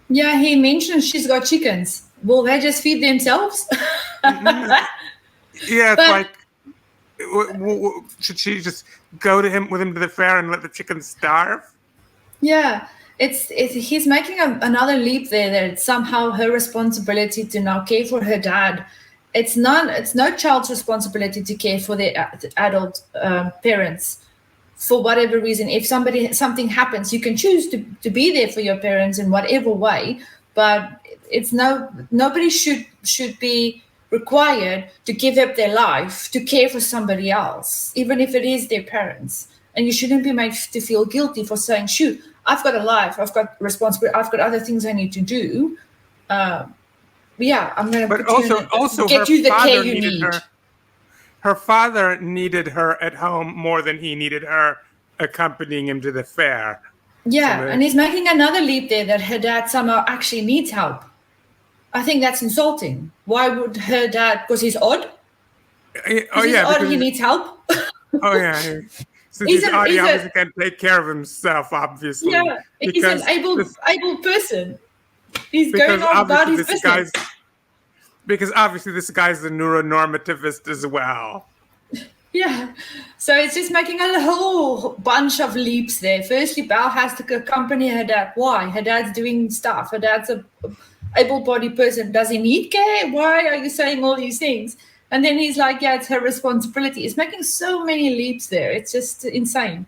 Yeah, he mentioned she's got chickens. Will they just feed themselves? Yeah, it's like, should she just go with him to the fair and let the chickens starve? Yeah, he's making another leap there that it's somehow her responsibility to now care for her dad. It's no child's responsibility to care for their adult parents. For whatever reason, if something happens, you can choose to be there for your parents in whatever way, but nobody should be required to give up their life to care for somebody else, even if it is their parents. And you shouldn't be made to feel guilty for saying, shoot, I've got a life, I've got responsibility, I've got other things I need to do. Yeah, I'm going to get you the care you need. Her father needed her at home more than he needed her accompanying him to the fair. Yeah, and he's making another leap there that her dad somehow actually needs help. I think that's insulting. Why would her dad, because he's odd? He needs help. Oh, yeah. Since he's odd, he obviously can't take care of himself, obviously. Yeah, he's an able person. He's going on about his business. Because obviously this guy's a neuronormativist as well. Yeah. So it's just making a whole bunch of leaps there. Firstly, Belle has to accompany her dad. Why? Her dad's doing stuff. Her dad's a able-bodied person. Does he need care? Why are you saying all these things? And then he's like, yeah, it's her responsibility. It's making so many leaps there. It's just insane.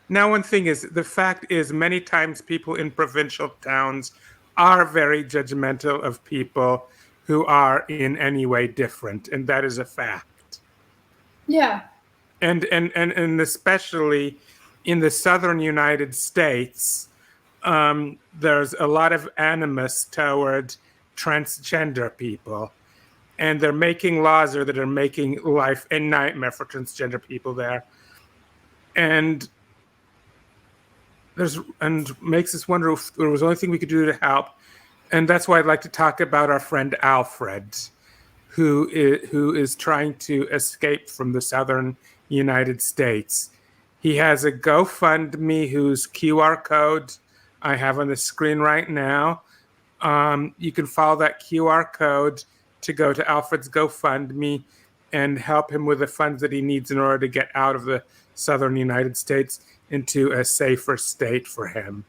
Now, one thing is, the fact is many times people in provincial towns are very judgmental of people who are in any way different, and that is a fact. Yeah. And especially in the southern United States, there's a lot of animus toward transgender people, and they're making laws that are making life a nightmare for transgender people there, and makes us wonder if there was the only thing we could do to help. And that's why I'd like to talk about our friend Alfred, who is trying to escape from the southern United States. He has a GoFundMe whose QR code I have on the screen right now. You can follow that QR code to go to Alfred's GoFundMe and help him with the funds that he needs in order to get out of the southern United States into a safer state for him.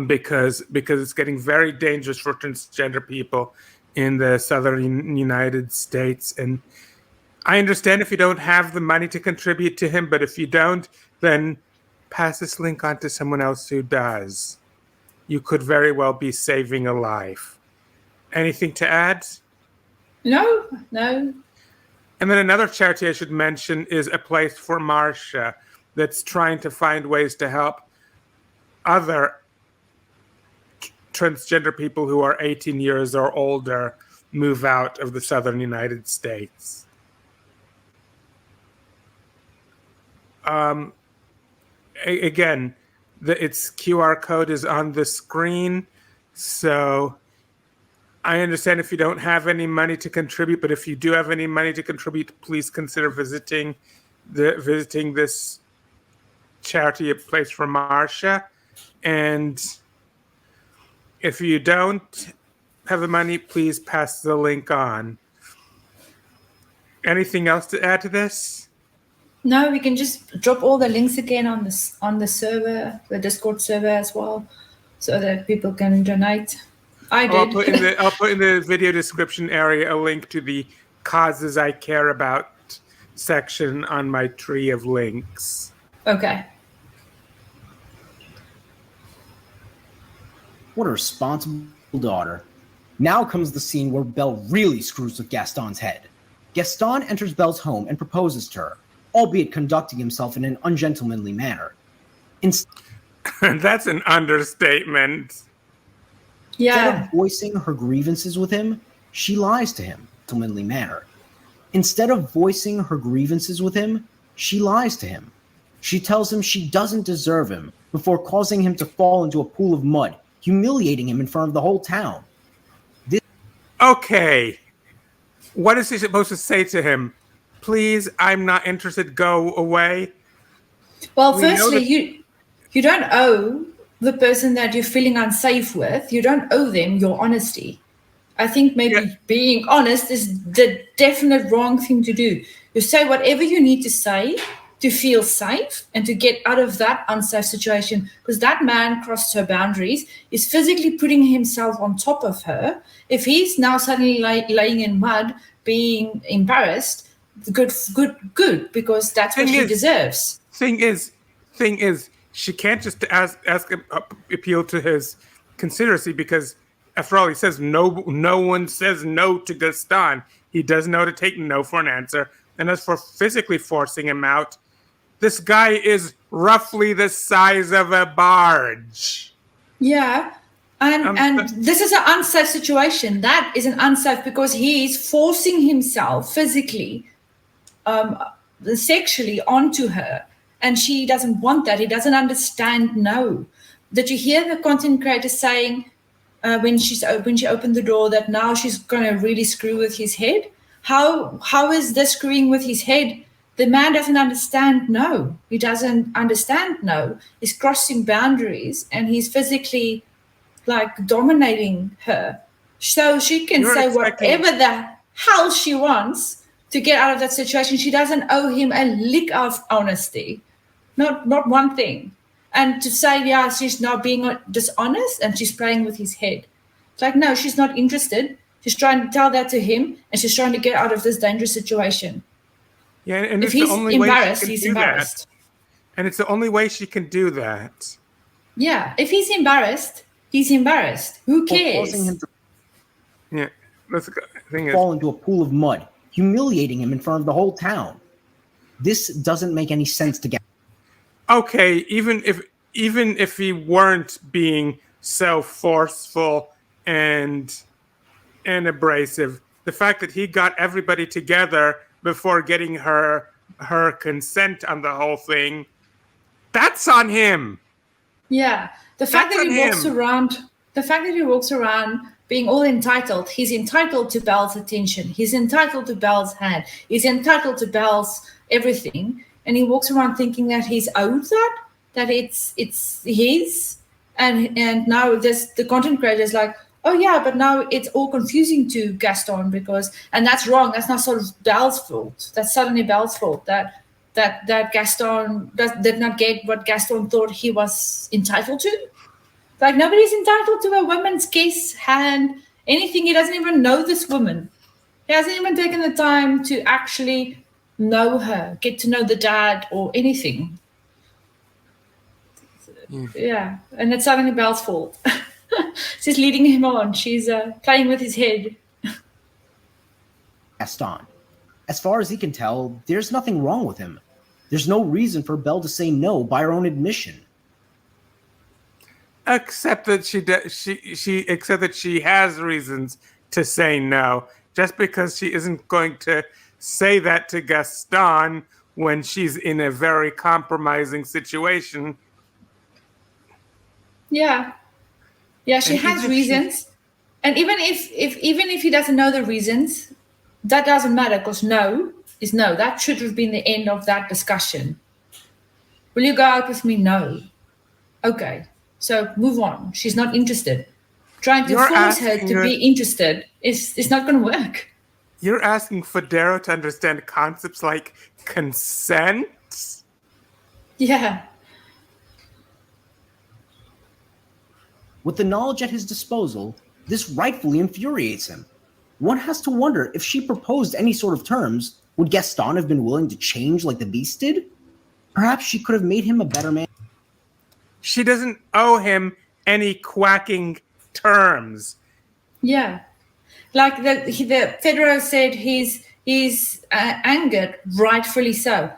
Because it's getting very dangerous for transgender people in the southern United States. And I understand if you don't have the money to contribute to him, but if you don't, then pass this link on to someone else who does. You could very well be saving a life. Anything to add? No. And then another charity I should mention is A Place for Marsha, that's trying to find ways to help other transgender people who are 18 years or older move out of the southern United States. Again, its QR code is on the screen, so I understand if you don't have any money to contribute, but if you do have any money to contribute, please consider visiting this charity, A Place for Marsha. And if you don't have the money, please pass the link on. Anything else to add to this? No, we can just drop all the links again on the server, the Discord server as well, so that people can donate. I'll put in the video description area a link to the causes I care about section on my tree of links. Okay. What a responsible daughter. Now comes the scene where Belle really screws with Gaston's head. Gaston enters Belle's home and proposes to her, albeit conducting himself in an ungentlemanly manner. That's an understatement. Yeah. Instead of voicing her grievances with him, she lies to him in a gentlemanly manner. Instead of voicing her grievances with him, she lies to him. She tells him she doesn't deserve him before causing him to fall into a pool of mud, humiliating him in front of the whole town. Okay. What is she supposed to say to him? Please, I'm not interested, go away? Well, firstly, you don't owe the person that you're feeling unsafe with, you don't owe them your honesty. I think maybe being honest is the definite wrong thing to do. You say whatever you need to say to feel safe and to get out of that unsafe situation, because that man crossed her boundaries, is physically putting himself on top of her. If he's now suddenly laying in mud, being embarrassed, good, because that's what he deserves. Thing is, she can't just ask him, appeal to his consideracy, because after all, he says no one says no to Gaston. He does know to take no for an answer. And as for physically forcing him out, this guy is roughly the size of a barge. Yeah. And this is an unsafe situation. That is an unsafe because he's forcing himself physically, sexually onto her. And she doesn't want that. He doesn't understand no. Did you hear the content creator saying when she opened the door that now she's going to really screw with his head? How is this screwing with his head? The man doesn't understand no. He doesn't understand no. He's crossing boundaries and he's physically like dominating her. So she can say whatever the hell she wants to get out of that situation. She doesn't owe him a lick of honesty. Not one thing. And to say, yeah, she's now being dishonest and she's playing with his head. It's like, no, she's not interested. She's trying to tell that to him and she's trying to get out of this dangerous situation. Yeah, and if he's embarrassed, he's embarrassed. And it's the only way she can do that. Yeah, if he's embarrassed, he's embarrassed. Who cares? Yeah, that's the thing. Fall into a pool of mud, humiliating him in front of the whole town. This doesn't make any sense to get. Okay, even if he weren't being so forceful and abrasive, the fact that he got everybody together before getting her consent on the whole thing, that's on him. Yeah, the fact that he walks around being all entitled, he's entitled to Belle's attention, he's entitled to Belle's hand, he's entitled to Belle's everything, and he walks around thinking that he's owed that it's his, and now the content creator is like, oh yeah, but now it's all confusing to Gaston and that's wrong. That's not sort of Belle's fault. That's suddenly Belle's fault that Gaston did not get what Gaston thought he was entitled to. Like nobody's entitled to a woman's kiss, hand, anything. He doesn't even know this woman. He hasn't even taken the time to actually know her, get to know the dad or anything. Yeah, and it's suddenly Belle's fault. She's leading him on. She's playing with his head. Gaston. As far as he can tell, there's nothing wrong with him. There's no reason for Belle to say no by her own admission. Except that she has reasons to say no. Just because she isn't going to say that to Gaston when she's in a very compromising situation. Yeah. Yeah, she has reasons. And even if he doesn't know the reasons, that doesn't matter because no is no. That should have been the end of that discussion. Will you go out with me? No. Okay. So move on. She's not interested. Trying to force her to be interested is not going to work. You're asking Fodero to understand concepts like consent? Yeah. With the knowledge at his disposal, this rightfully infuriates him. One has to wonder if she proposed any sort of terms, would Gaston have been willing to change like the beast did? Perhaps she could have made him a better man. She doesn't owe him any quacking terms. Yeah. Like the Fodero said, he's angered, rightfully so.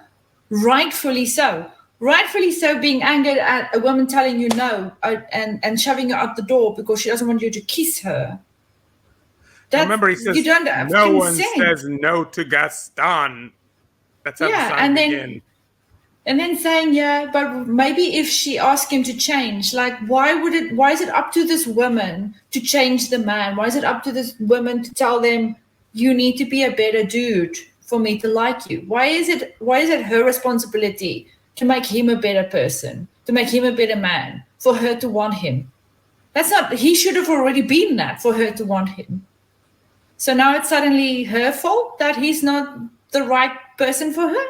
Rightfully so. Rightfully so, being angered at a woman telling you no and shoving her out the door because she doesn't want you to kiss her. Remember, he says, you don't have no one consent. says no to Gaston. That's how the song begins. And then saying, yeah, but maybe if she asked him to change, like, why is it up to this woman to change the man? Why is it up to this woman to tell them, you need to be a better dude for me to like you? Why is it her responsibility to make him a better person, to make him a better man, for her to want him? He should have already been that for her to want him. So now it's suddenly her fault that he's not the right person for her?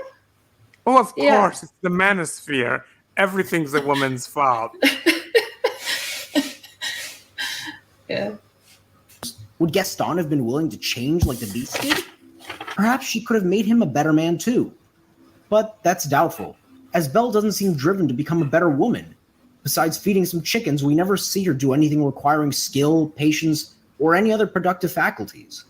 Oh, of course, it's the Manosphere. Everything's a woman's fault. Yeah. Would Gaston have been willing to change like the beast did? Perhaps she could have made him a better man too. But that's doubtful, as Belle doesn't seem driven to become a better woman. Besides feeding some chickens, we never see her do anything requiring skill, patience, or any other productive faculties.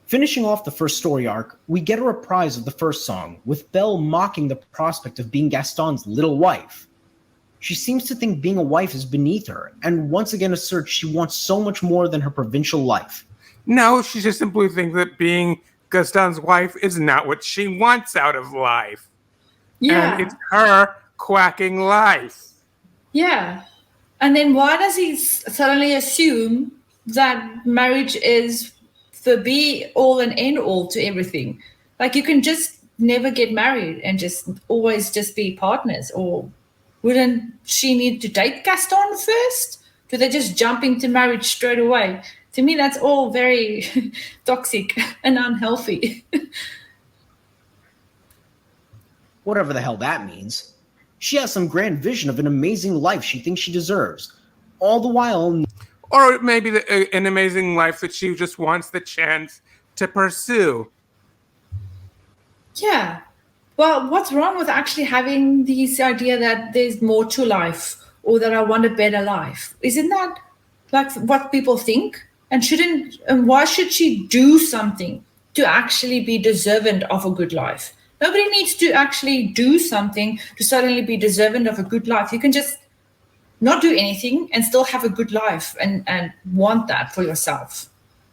Finishing off the first story arc, we get a reprise of the first song, with Belle mocking the prospect of being Gaston's little wife. She seems to think being a wife is beneath her, and once again asserts she wants so much more than her provincial life. No, she just simply thinks that being Gaston's wife is not what she wants out of life. Yeah. And it's her quacking life. Yeah. And then why does he suddenly assume that marriage is the be all and end all to everything? Like, you can just never get married and just always just be partners. Or wouldn't she need to date Gaston first? Do they just jump into marriage straight away? To me, that's all very toxic and unhealthy. Whatever the hell that means. She has some grand vision of an amazing life she thinks she deserves. All the while... Or maybe an amazing life that she just wants the chance to pursue. Yeah. Well, what's wrong with actually having this idea that there's more to life, or that I want a better life? Isn't that like what people think? And why should she do something to actually be deserving of a good life? Nobody needs to actually do something to suddenly be deserving of a good life. You can just not do anything and still have a good life and want that for yourself.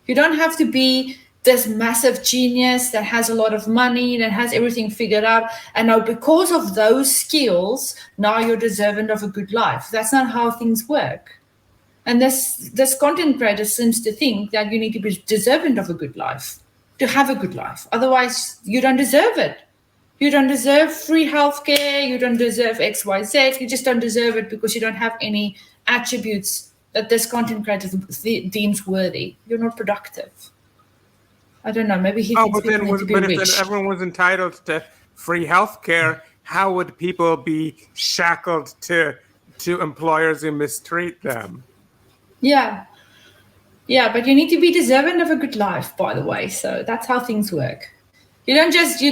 You don't have to be this massive genius that has a lot of money, that has everything figured out. And now because of those skills, now you're deserving of a good life. That's not how things work. And this content creator seems to think that you need to be deserving of a good life to have a good life. Otherwise, you don't deserve it. You don't deserve free healthcare. You don't deserve X, Y, Z. You just don't deserve it because you don't have any attributes that this content creator deems worthy. You're not productive. I don't know. Maybe he thinks people need to be rich. If everyone was entitled to free healthcare, how would people be shackled to employers who mistreat them? Yeah. Yeah, but you need to be deserving of a good life, by the way. So that's how things work. We don't just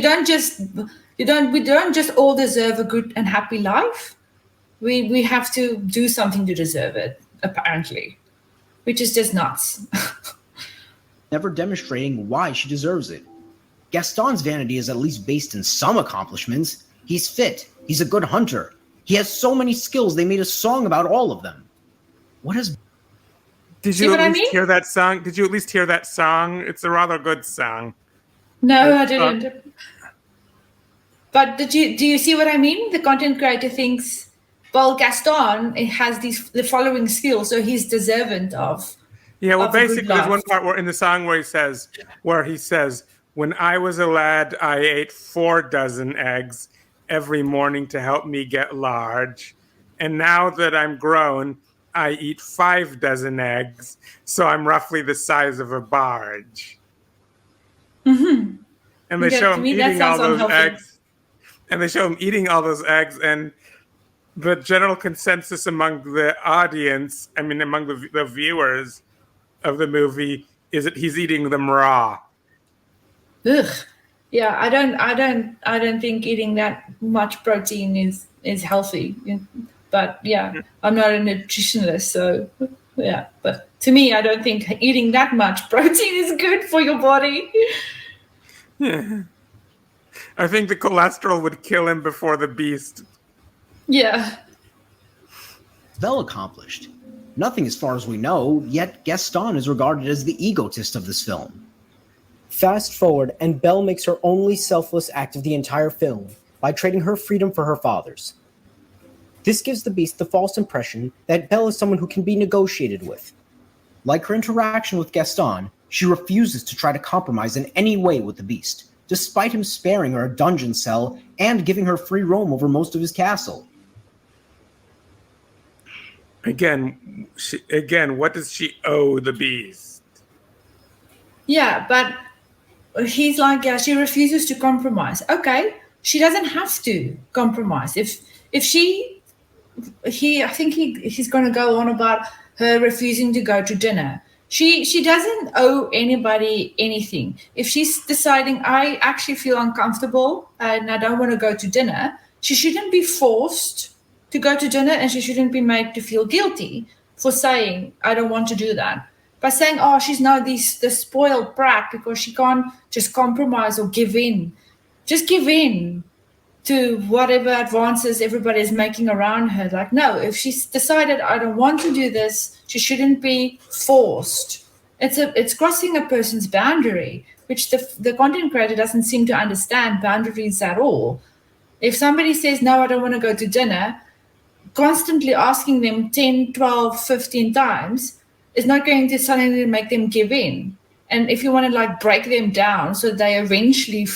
all deserve a good and happy life. We have to do something to deserve it, apparently, which is just nuts. Never demonstrating why she deserves it. Gaston's vanity is at least based in some accomplishments. He's fit. He's a good hunter. He has so many skills, they made a song about all of them. What has... Did you at least hear that song? Did you at least hear that song? It's a rather good song. No, I didn't. But do you see what I mean? The content creator thinks, well, Gaston has the following skills, so he's deserving of. Yeah, well, basically, there's one part in the song where he says, "When I was a lad, I ate 4 dozen eggs every morning to help me get large, and now that I'm grown, I eat 5 dozen eggs, so I'm roughly the size of a barge." And they Yeah, show to him me, that eating all sounds those unhealthy. eggs. And they show him eating all those eggs, and the general consensus among the audience, I mean, among the viewers of the movie, is that he's eating them raw. Ugh. Yeah, I don't think eating that much protein is healthy. But yeah, I'm not a nutritionist, so yeah. But to me, I don't think eating that much protein is good for your body. Yeah. I think the cholesterol would kill him before the beast. Yeah. Well accomplished. Nothing as far as we know, yet Gaston is regarded as the egotist of this film. Fast forward, and Belle makes her only selfless act of the entire film by trading her freedom for her father's. This gives the Beast the false impression that Belle is someone who can be negotiated with. Like her interaction with Gaston, she refuses to try to compromise in any way with the Beast, despite him sparing her a dungeon cell and giving her free roam over most of his castle. Again, what does she owe the beast? Yeah, but he's like, yeah, she refuses to compromise. Okay, she doesn't have to compromise. I think he's going to go on about her refusing to go to dinner. She doesn't owe anybody anything. If she's deciding, I actually feel uncomfortable and I don't want to go to dinner, she shouldn't be forced to go to dinner, and she shouldn't be made to feel guilty for saying, I don't want to do that. By saying, oh, she's now this spoiled brat because she can't just compromise or give in. Just give in to whatever advances everybody is making around her. Like, no, if she's decided, I don't want to do this, she shouldn't be forced. It's crossing a person's boundary, which the content creator doesn't seem to understand boundaries at all. If somebody says, no, I don't want to go to dinner, constantly asking them 10, 12, 15 times is not going to suddenly make them give in. And if you want to like break them down so they eventually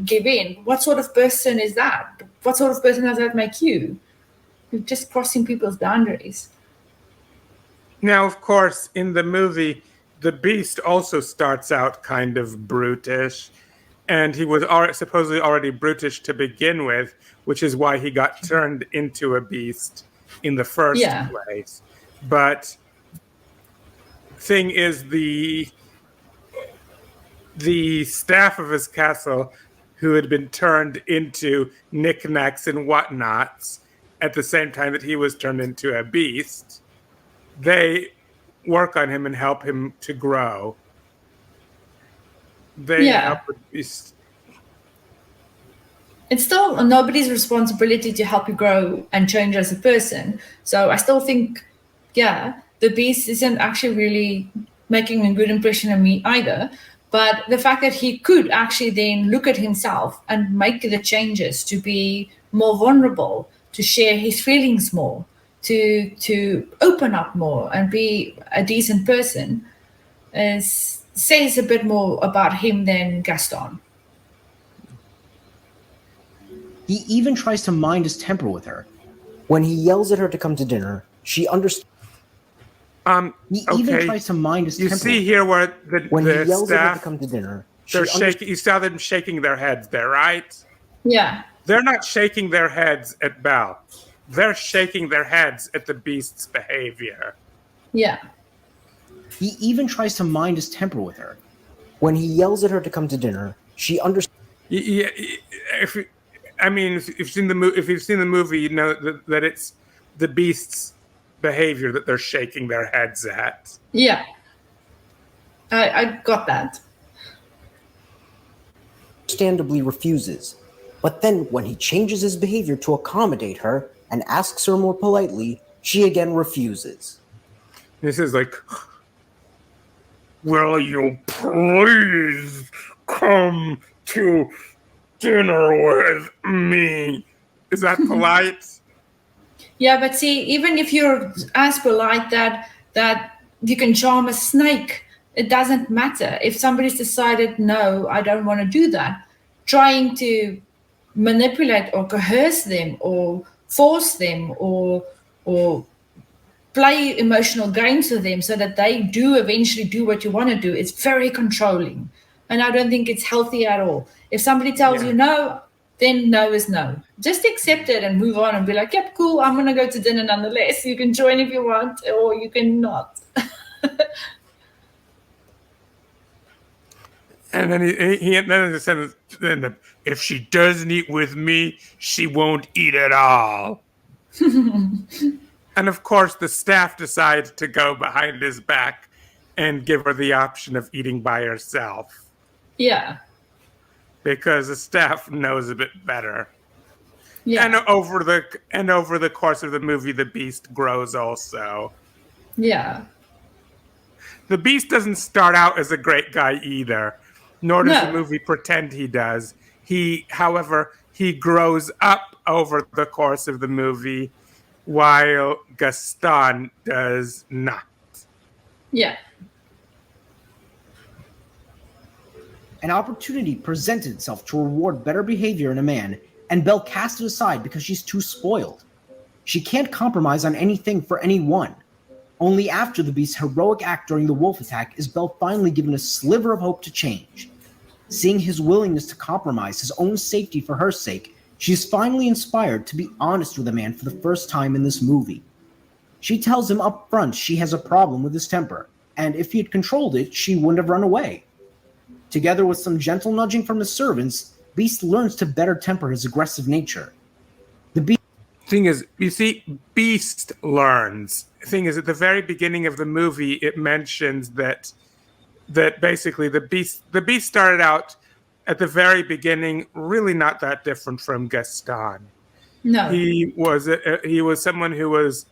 give in, what sort of person is that? What sort of person does that make you? You're just crossing people's boundaries. Now, of course, in the movie, the beast also starts out kind of brutish, and he was supposedly already brutish to begin with, which is why he got turned into a beast in the first place. But thing is, the staff of his castle, who had been turned into knickknacks and whatnots at the same time that he was turned into a beast, they work on him and help him to grow. They help the beast. It's still nobody's responsibility to help you grow and change as a person. So I still think, the beast isn't actually really making a good impression on me either. But the fact that he could actually then look at himself and make the changes to be more vulnerable, to share his feelings more, to open up more and be a decent person, says a bit more about him than Gaston. He even tries to mind his temper with her. When he yells at her to come to dinner, she understands. He even tries to mind his temper. You see here where when he the yells staff, at her to come to dinner, they're shaking. You saw them shaking their heads there, right? Yeah. They're not shaking their heads at Belle. They're shaking their heads at the beast's behavior. Yeah. He even tries to mind his temper with her. When he yells at her to come to dinner, she understands. Yeah, if you've seen the movie, you know that it's the beast's behavior that they're shaking their heads at. Yeah. I got that. Understandably refuses. But then when he changes his behavior to accommodate her and asks her more politely, she again refuses. This is like, will you please come to dinner with me? Is that polite? Yeah, but see, even if you're as polite that you can charm a snake, it doesn't matter. If somebody's decided, no, I don't want to do that, trying to manipulate or coerce them or force them or play emotional games with them so that they do eventually do what you want to do, it's very controlling. And I don't think it's healthy at all. If somebody tells you no, then no is no. Just accept it and move on and be like, yep, cool, I'm going to go to dinner nonetheless. You can join if you want, or you can not. And then he said, if she doesn't eat with me, she won't eat at all. And of course, the staff decided to go behind his back and give her the option of eating by herself. Yeah. Because the staff knows a bit better. Yeah. And over the course of the movie, the Beast grows also. Yeah. The Beast doesn't start out as a great guy either, nor does the movie pretend he does. However, he grows up over the course of the movie, while Gaston does not. Yeah. An opportunity presented itself to reward better behavior in a man, and Belle cast it aside because she's too spoiled. She can't compromise on anything for anyone. Only after the Beast's heroic act during the wolf attack is Belle finally given a sliver of hope to change. Seeing his willingness to compromise his own safety for her sake, she is finally inspired to be honest with the man for the first time in this movie. She tells him up front she has a problem with his temper, and if he had controlled it, she wouldn't have run away. Together with some gentle nudging from his servants, Beast learns to better temper his aggressive nature. The Beast Thing is, you see, Beast learns. Thing is, at the very beginning of the movie, it mentions that basically the Beast started out at the very beginning really not that different from Gaston. No. He was someone who was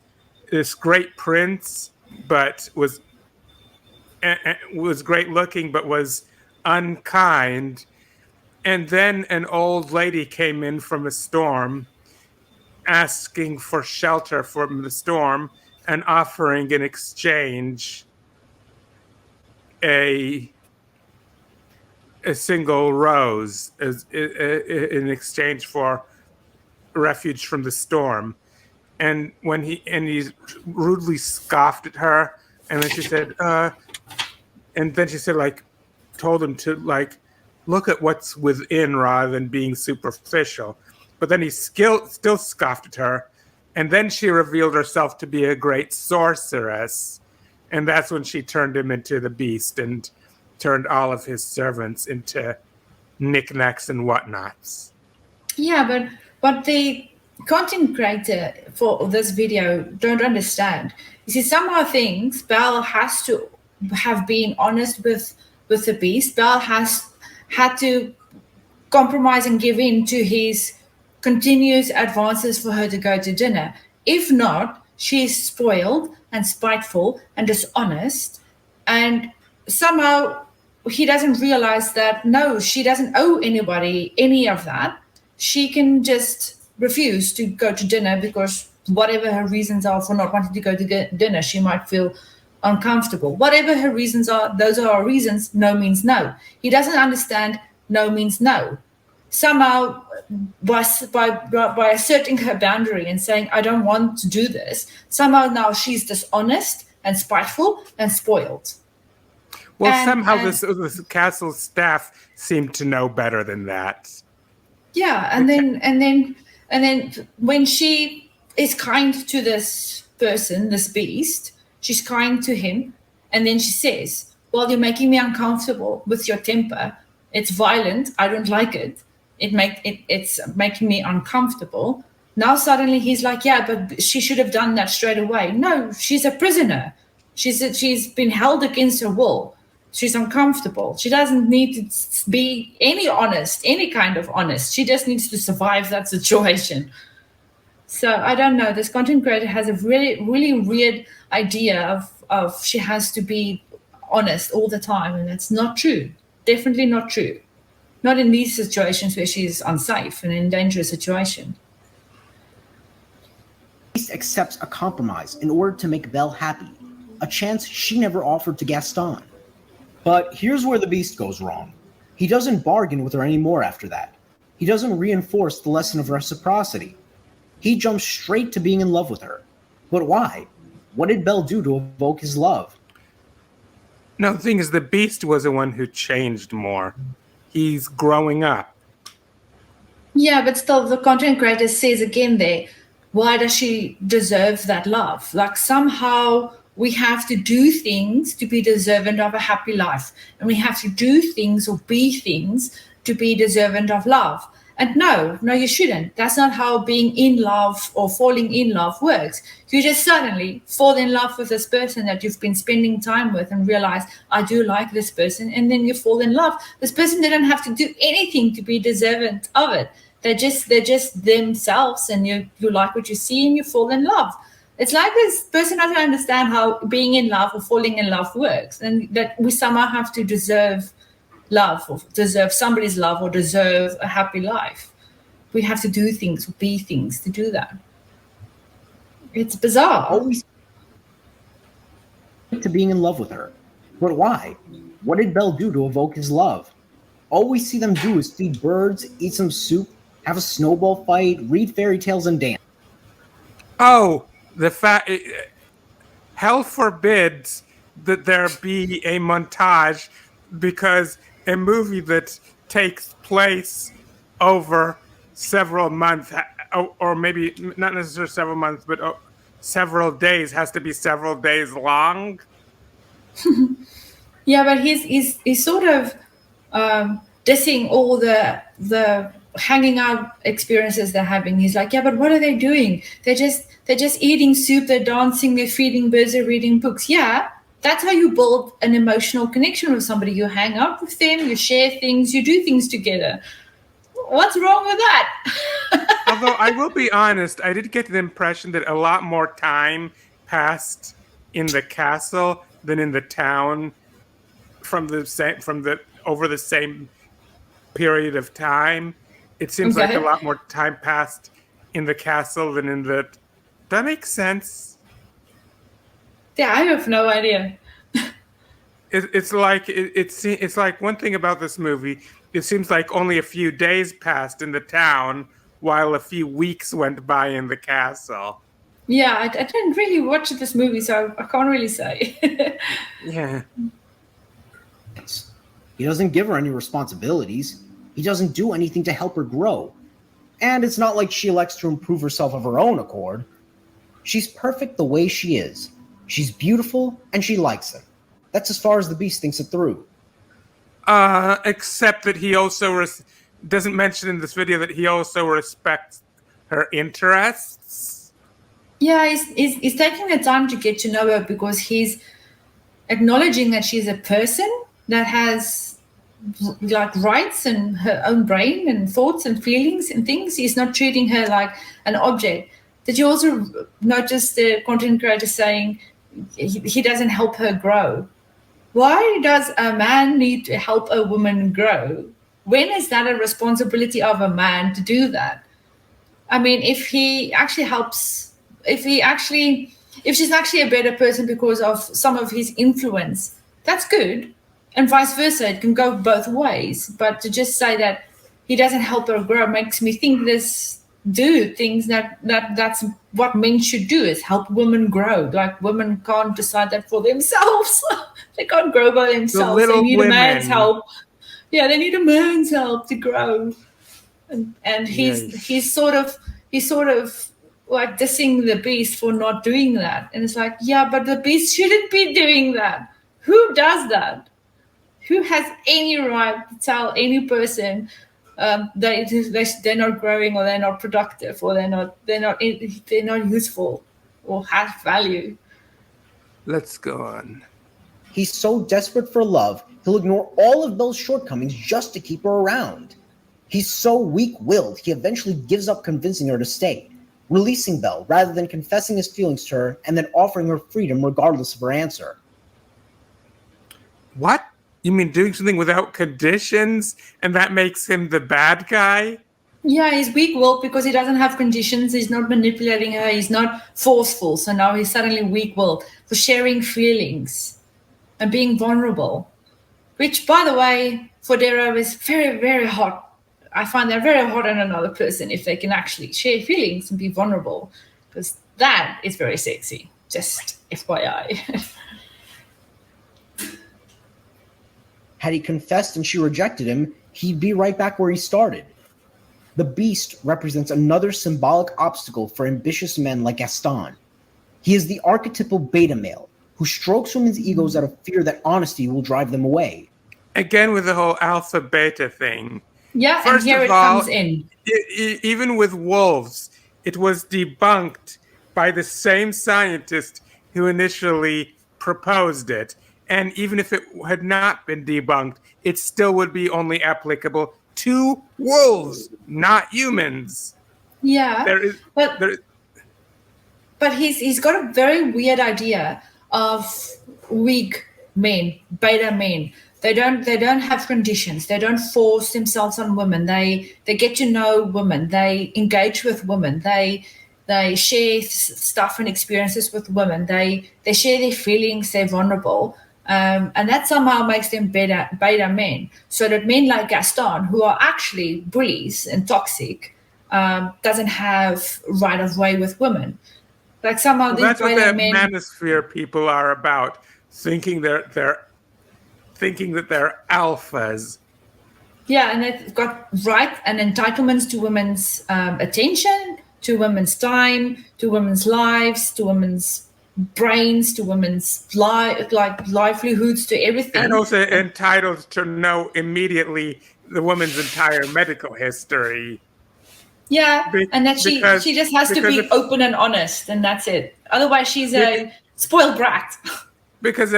this great prince, but was great looking, but was unkind. And then an old lady came in from a storm, asking for shelter from the storm and offering in exchange a single rose in exchange for refuge from the storm. And when he rudely scoffed at her, and then she said, told him to look at what's within rather than being superficial. But then he still scoffed at her, and then she revealed herself to be a great sorceress, and that's when she turned him into the Beast and turned all of his servants into knickknacks and whatnots. Yeah, but the content creator for this video don't understand. You see, somehow things Belle has to have been honest with the Beast. Belle has had to compromise and give in to his continuous advances for her to go to dinner. If not, she's spoiled and spiteful and dishonest, and somehow he doesn't realize that no, she doesn't owe anybody any of that. She can just refuse to go to dinner because whatever her reasons are for not wanting to go to dinner, she might feel uncomfortable. Whatever her reasons are, those are our reasons. No means no. He doesn't understand no means no. Somehow, by asserting her boundary and saying, I don't want to do this, somehow now she's dishonest and spiteful and spoiled. Well, somehow this castle staff seemed to know better than that. Yeah, and then when she is kind to this person, this Beast, she's kind to him, and then she says, well, you're making me uncomfortable with your temper. It's violent. I don't like it. It's making me uncomfortable. Now suddenly he's like, yeah, but she should have done that straight away. No, she's a prisoner. She's been held against her will. She's uncomfortable. She doesn't need to be any kind of honest. She just needs to survive that situation. So I don't know. This content creator has a really, really weird idea of she has to be honest all the time, and that's not true. Definitely not true. Not in these situations where she's unsafe and in a dangerous situation. Beast accepts a compromise in order to make Belle happy, a chance she never offered to Gaston. But here's where the Beast goes wrong. He doesn't bargain with her anymore after that. He doesn't reinforce the lesson of reciprocity. He jumps straight to being in love with her. But why? What did Belle do to evoke his love? No, the thing is, the Beast was the one who changed more. He's growing up. Yeah, but still, the content creator says again there, why does she deserve that love? Like somehow we have to do things to be deserving of a happy life. And we have to do things or be things to be deserving of love. And no, you shouldn't. That's not how being in love or falling in love works. You just suddenly fall in love with this person that you've been spending time with and realize, I do like this person. And then you fall in love. This person didn't have to do anything to be deserving of it. They're just themselves, and you like what you see and you fall in love. It's like this person doesn't understand how being in love or falling in love works, and that we somehow have to deserve love or deserve somebody's love or deserve a happy life. We have to do things or be things to do that. It's bizarre. Always to being in love with her. But why? What did Belle do to evoke his love? All we see them do is feed birds, eat some soup, have a snowball fight, read fairy tales, and dance. Oh, hell forbids that there be a montage, because a movie that takes place over several months, or maybe not necessarily several months, but several days, has to be several days long. Yeah, but he's sort of dissing all the hanging out experiences they're having. He's like, yeah, but what are they doing? They're just eating soup, they're dancing, they're feeding birds, they're reading books. Yeah, that's how you build an emotional connection with somebody. You hang out with them, you share things, you do things together. What's wrong with that? Although I will be honest, I did get the impression that a lot more time passed in the castle than in the town over the same period of time. It seems like a lot more time passed in the castle than in the... That makes sense. Yeah, I have no idea. It's like one thing about this movie. It seems like only a few days passed in the town, while a few weeks went by in the castle. Yeah, I didn't really watch this movie, so I can't really say. Yeah. He doesn't give her any responsibilities. He doesn't do anything to help her grow. And it's not like she elects to improve herself of her own accord. She's perfect the way she is. She's beautiful, and she likes him. That's as far as the Beast thinks it through. Except that he also doesn't mention in this video that he also respects her interests. Yeah, he's taking the time to get to know her, because he's acknowledging that she's a person that has like rights and her own brain and thoughts and feelings and things. He's not treating her like an object. Did you also notice the content creator saying he doesn't help her grow? Why does a man need to help a woman grow? When is that a responsibility of a man to do that? I mean, if she's actually a better person because of some of his influence, that's good. And vice versa, it can go both ways. But to just say that he doesn't help her grow makes me think this dude thinks that's what men should do, is help women grow. Like women can't decide that for themselves. They can't grow by themselves. They need a man's help. Yeah, they need a man's help to grow. And he's sort of like dissing the Beast for not doing that. And it's like, yeah, but the Beast shouldn't be doing that. Who does that? Who has any right to tell any person they're not growing, or they're not productive, or they're not useful or have value? Let's go on. He's so desperate for love, he'll ignore all of Belle's shortcomings just to keep her around. He's so weak-willed, he eventually gives up convincing her to stay, releasing Belle rather than confessing his feelings to her and then offering her freedom regardless of her answer. What? You mean doing something without conditions, and that makes him the bad guy? Yeah, he's weak-willed because he doesn't have conditions. He's not manipulating her. He's not forceful. So now he's suddenly weak-willed for sharing feelings and being vulnerable, which, by the way, Fodero is very, very hot. I find they're very hot on another person if they can actually share feelings and be vulnerable, because that is very sexy. Just FYI. Had he confessed and she rejected him, he'd be right back where he started. The beast represents another symbolic obstacle for ambitious men like Gaston. He is the archetypal beta male who strokes women's egos out of fear that honesty will drive them away. Again, with the whole alpha beta thing. Yeah, First and here of it all, comes in. Even with wolves, it was debunked by the same scientist who initially proposed it. And even if it had not been debunked, it still would be only applicable to wolves, not humans. Yeah, There is, but there, but he's got a very weird idea of weak men, beta men. They don't have conditions. They don't force themselves on women. They get to know women. They engage with women. They share stuff and experiences with women. They share their feelings. They're vulnerable, and that somehow makes them beta men. So that men like Gaston, who are actually bullies and toxic, doesn't have right of way with women. Like somehow these that's what beta the men. Manosphere people are about, thinking that they're alphas. Yeah, and they've got right and entitlements to women's attention, to women's time, to women's lives, to women's brains, to women's livelihoods, to everything. And also entitled to know immediately the woman's entire medical history. Yeah, and that she just has to be open and honest, and that's it. Otherwise, she's a spoiled brat. Because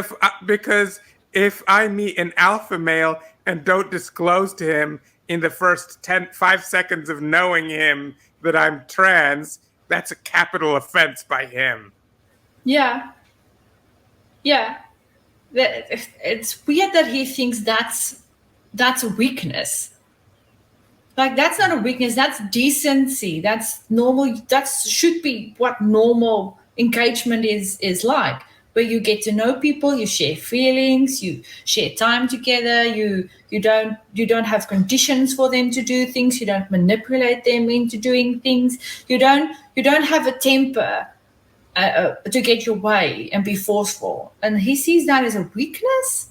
if I meet an alpha male and don't disclose to him in the first 5 seconds of knowing him that I'm trans, that's a capital offense by him. Yeah. It's weird that he thinks that's a weakness. Like, that's not a weakness. That's decency. That's normal. That should be what normal engagement is like, where you get to know people, you share feelings, you share time together. You don't have conditions for them to do things. You don't manipulate them into doing things. You don't have a temper to get your way and be forceful. And he sees that as a weakness.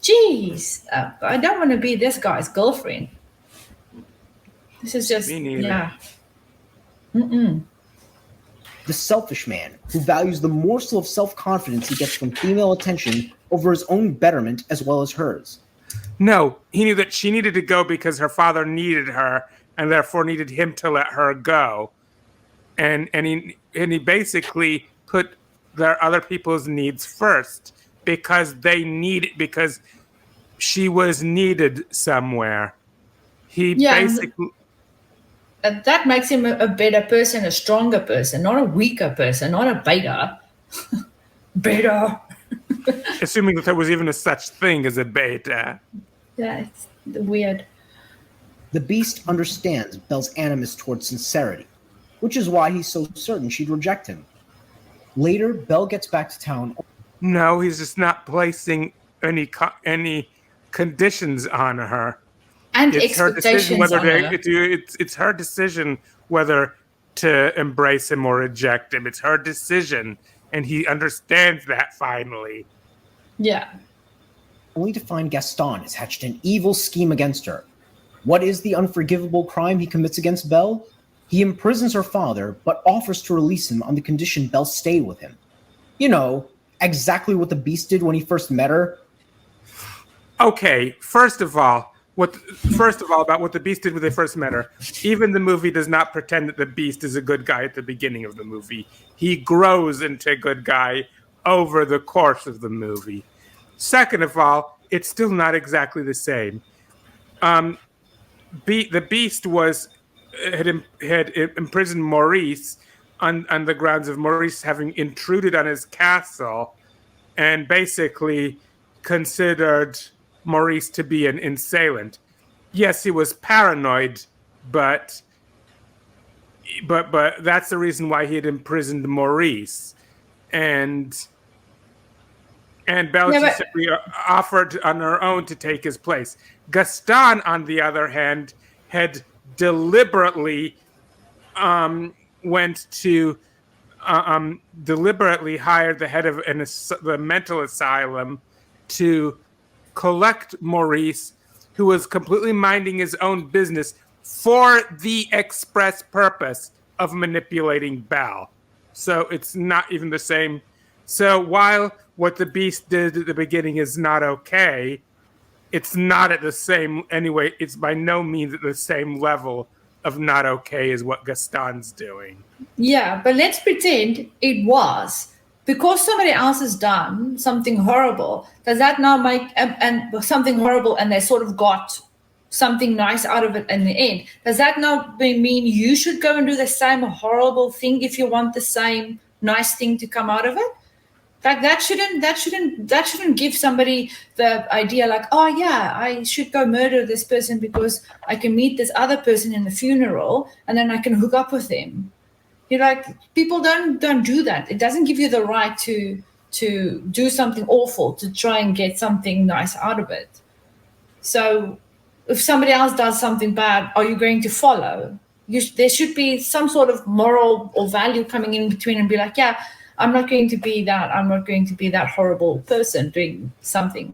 Jeez, I don't want to be this guy's girlfriend. This is just, yeah. The selfish man who values the morsel of self-confidence he gets from female attention over his own betterment as well as hers. No, he knew that she needed to go because her father needed her and therefore needed him to let her go. And he basically put their other people's needs first because she was needed somewhere. And that makes him a better person, a stronger person, not a weaker person, not a beta. Beta. Assuming that there was even a such thing as a beta. Yeah, it's weird. The beast understands Belle's animus towards sincerity, which is why he's so certain she'd reject him. Later, Belle gets back to town. No, he's just not placing any conditions on her. And it's her decision whether it's her decision whether to embrace him or reject him. It's her decision, and he understands that finally. Yeah. Only to find Gaston has hatched an evil scheme against her. What is the unforgivable crime he commits against Belle? He imprisons her father, but offers to release him on the condition Belle stay with him. You know, exactly what the beast did when he first met her. Okay, first of all, about what the beast did when they first met her, even the movie does not pretend that the beast is a good guy at the beginning of the movie. He grows into a good guy over the course of the movie. Second of all, it's still not exactly the same. The beast had imprisoned Maurice on the grounds of Maurice having intruded on his castle and basically considered Maurice to be an assailant. Yes, he was paranoid, but that's the reason why he had imprisoned Maurice. And Belle simply offered on her own to take his place. Gaston, on the other hand, had deliberately deliberately hired the head of the mental asylum to collect Maurice, who was completely minding his own business for the express purpose of manipulating Belle. So it's not even the same. So while what the Beast did at the beginning is not okay, it's not at the same, anyway, it's by no means at the same level of not okay as what Gaston's doing. Yeah, but let's pretend it was. Because somebody else has done something horrible, does that now make and something horrible and they sort of got something nice out of it in the end? Does that now mean you should go and do the same horrible thing if you want the same nice thing to come out of it? Like that shouldn't give somebody the idea like, oh yeah, I should go murder this person because I can meet this other person in the funeral and then I can hook up with them. You're like, people don't do that. It doesn't give you the right to do something awful to try and get something nice out of it. So if somebody else does something bad, are you going to follow? There should be some sort of moral or value coming in between and be like, yeah, I'm not going to be that. I'm not going to be that horrible person doing something.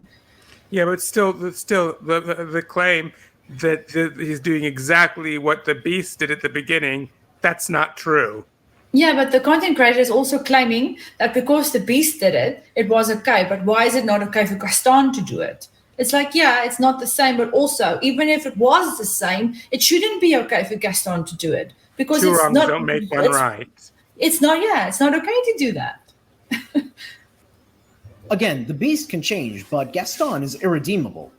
Yeah, but still the claim that he's doing exactly what the Beast did at the beginning, that's not true. Yeah, but the content creator is also claiming that because the Beast did it, it was okay. But why is it not okay for Gaston to do it? It's like, yeah, it's not the same, but also, even if it was the same, it shouldn't be okay for Gaston to do it. Because Two it's wrongs not, don't make one right. It's not okay to do that. Again, the Beast can change, but Gaston is irredeemable.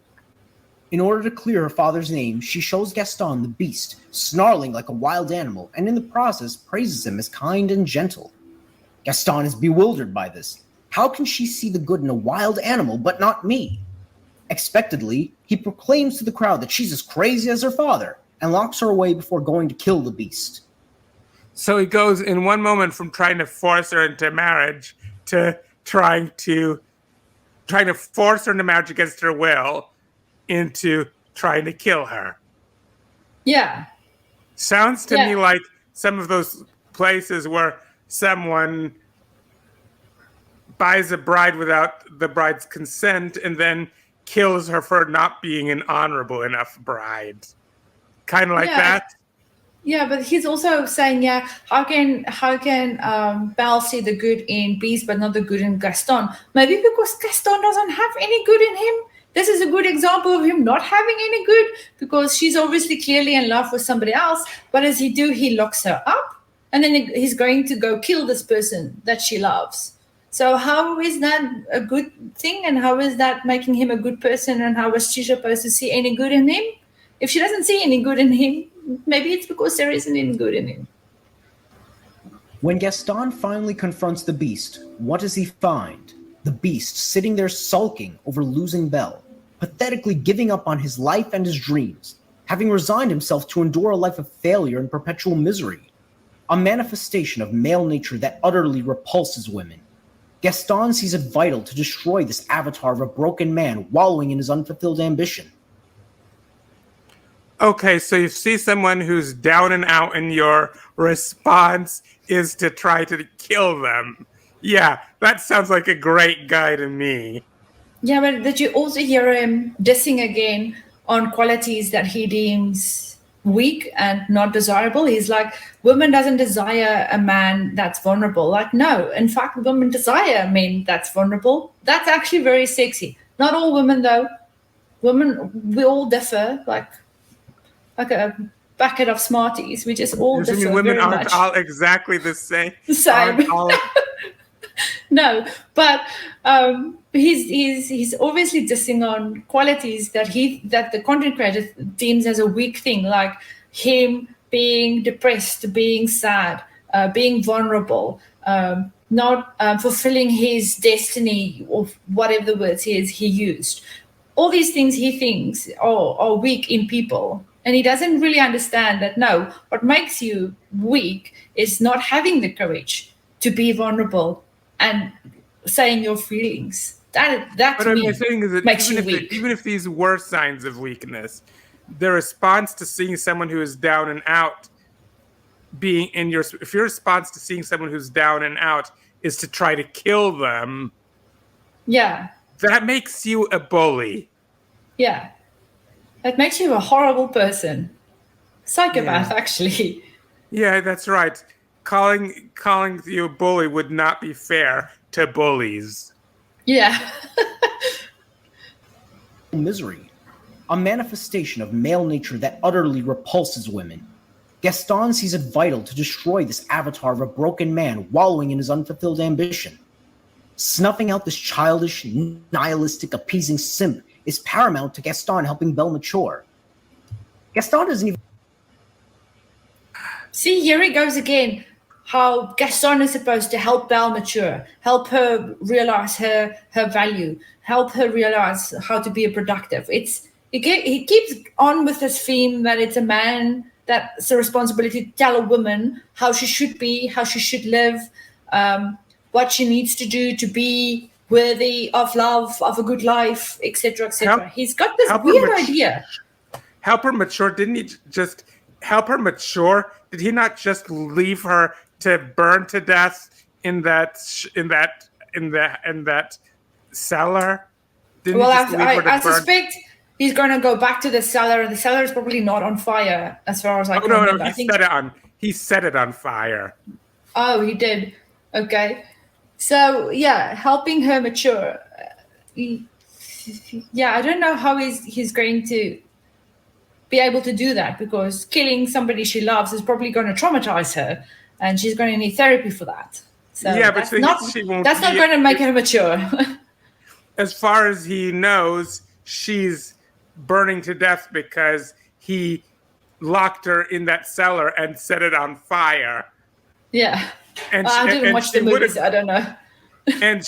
In order to clear her father's name, she shows Gaston the Beast, snarling like a wild animal, and in the process praises him as kind and gentle. Gaston is bewildered by this. How can she see the good in a wild animal, but not me? Expectedly, he proclaims to the crowd that she's as crazy as her father, and locks her away before going to kill the Beast. So he goes in one moment from trying to force her into marriage to trying to force her into marriage against her will, into trying to kill her. Yeah. Sounds to me like some of those places where someone buys a bride without the bride's consent and then kills her for not being an honorable enough bride. Kind of like that. Yeah, but he's also saying, yeah, how can Belle see the good in Beast but not the good in Gaston? Maybe because Gaston doesn't have any good in him. This is a good example of him not having any good, because she's obviously clearly in love with somebody else. What does he do? He locks her up, and then he's going to go kill this person that she loves. So how is that a good thing? And how is that making him a good person? And how is she supposed to see any good in him? If she doesn't see any good in him, maybe it's because there isn't any good in him. When Gaston finally confronts the Beast, what does he find? The Beast sitting there sulking over losing Belle, pathetically giving up on his life and his dreams, having resigned himself to endure a life of failure and perpetual misery. A manifestation of male nature that utterly repulses women. Gaston sees it vital to destroy this avatar of a broken man wallowing in his unfulfilled ambition. Okay, so you see someone who's down and out, and your response is to try to kill them. Yeah, that sounds like a great guy to me. Yeah, but did you also hear him dissing again on qualities that he deems weak and not desirable? He's like, women doesn't desire a man that's vulnerable. Like, no, in fact, women desire men that's vulnerable. That's actually very sexy. Not all women, though. Women, we all differ, like a bucket of Smarties. We just all differ women very aren't much. all exactly the same. Same. No, but he's obviously dissing on qualities that the content creator deems as a weak thing, like him being depressed, being sad, being vulnerable, not fulfilling his destiny, or whatever the words he used. All these things he thinks are weak in people. And he doesn't really understand that, no, what makes you weak is not having the courage to be vulnerable and saying your feelings. That But to me I'm saying is that makes you weak. even if these were signs of weakness, the response to seeing someone who is down and out if your response to seeing someone who's down and out is to try to kill them, Yeah. that makes you a bully. Yeah. That makes you a horrible person. Psychopath, Yeah. actually. Yeah, that's right. Calling you a bully would not be fair to bullies. Yeah. Misery, a manifestation of male nature that utterly repulses women. Gaston sees it vital to destroy this avatar of a broken man wallowing in his unfulfilled ambition. Snuffing out this childish, nihilistic, appeasing simp is paramount to Gaston helping Belle mature. Gaston doesn't even See, here it goes again. How Gaston is supposed to help Belle mature, help her realize her value, help her realize how to be a productive. He keeps on with this theme that it's a man that's a responsibility to tell a woman how she should be, how she should live, what she needs to do to be worthy of love, of a good life, etc., etc. He's got this weird idea. Help her mature. Didn't he just help her mature? Did he not just leave her to burn to death in that cellar? Didn't Well, he just leave her to I burn? suspect he's going to go back to the cellar, and the cellar is probably not on fire, as far as I can remember. He set it on fire. Oh, he did. Okay. So, yeah, helping her mature. Yeah, I don't know how he's going to be able to do that, because killing somebody she loves is probably going to traumatize her, and she's going to need therapy for that. So Yeah, but that's not going to make her mature. As far as he knows, she's burning to death because he locked her in that cellar and set it on fire. Yeah. And I didn't watch the movie, so I don't know. and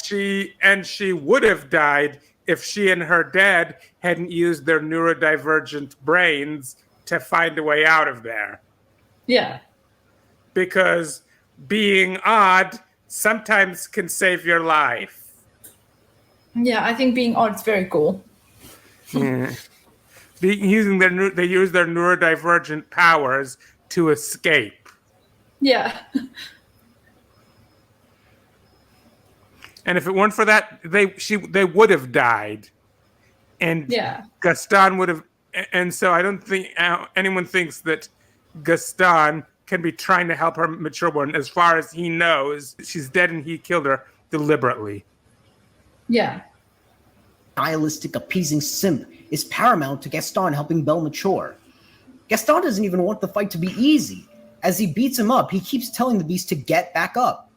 she would have died if she and her dad hadn't used their neurodivergent brains to find a way out of there. Yeah. Because being odd sometimes can save your life. Yeah, I think being odd is very cool. Yeah. They use their neurodivergent powers to escape. Yeah. And if it weren't for that, they would have died. And yeah. Gaston would have. And so I don't think anyone thinks that Gaston can be trying to help her mature. One, as far as he knows, she's dead and he killed her deliberately. Yeah. Nihilistic, appeasing simp is paramount to Gaston helping Belle mature. Gaston doesn't even want the fight to be easy. As he beats him up, he keeps telling the beast to get back up.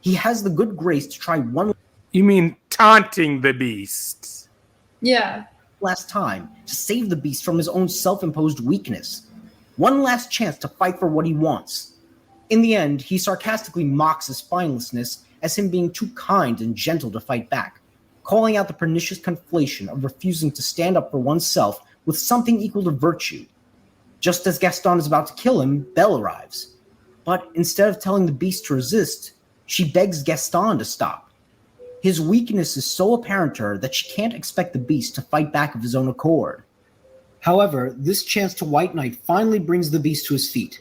He has the good grace to try one. You mean taunting the beast? Yeah. Last time to save the beast from his own self-imposed weakness. One last chance to fight for what he wants. In the end, he sarcastically mocks his spinelessness as him being too kind and gentle to fight back, calling out the pernicious conflation of refusing to stand up for oneself with something equal to virtue. Just as Gaston is about to kill him, Belle arrives. But instead of telling the beast to resist, she begs Gaston to stop. His weakness is so apparent to her that she can't expect the beast to fight back of his own accord. However, this chance to White Knight finally brings the beast to his feet.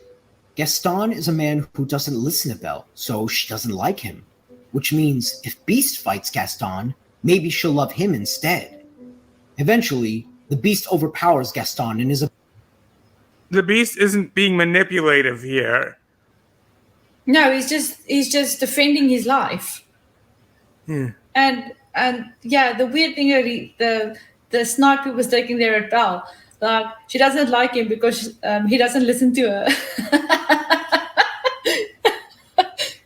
Gaston is a man who doesn't listen to Belle, so she doesn't like him. Which means if Beast fights Gaston, maybe she'll love him instead. Eventually, the beast overpowers Gaston and is The beast isn't being manipulative here. No, he's just defending his life. Yeah. And yeah, the weird thing that the sniper was taking there at Belle, like she doesn't like him because he doesn't listen to her.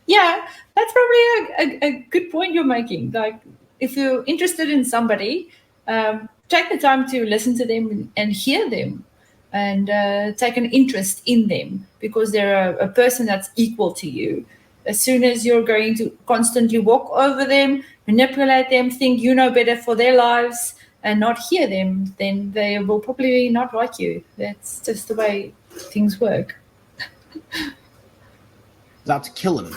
Yeah, that's probably a good point you're making. Like, if you're interested in somebody, take the time to listen to them and hear them, and take an interest in them, because they're a person that's equal to you. As soon as you're going to constantly walk over them, manipulate them, think you know better for their lives, and not hear them, then they will probably not like you. That's just the way things work. about to kill him,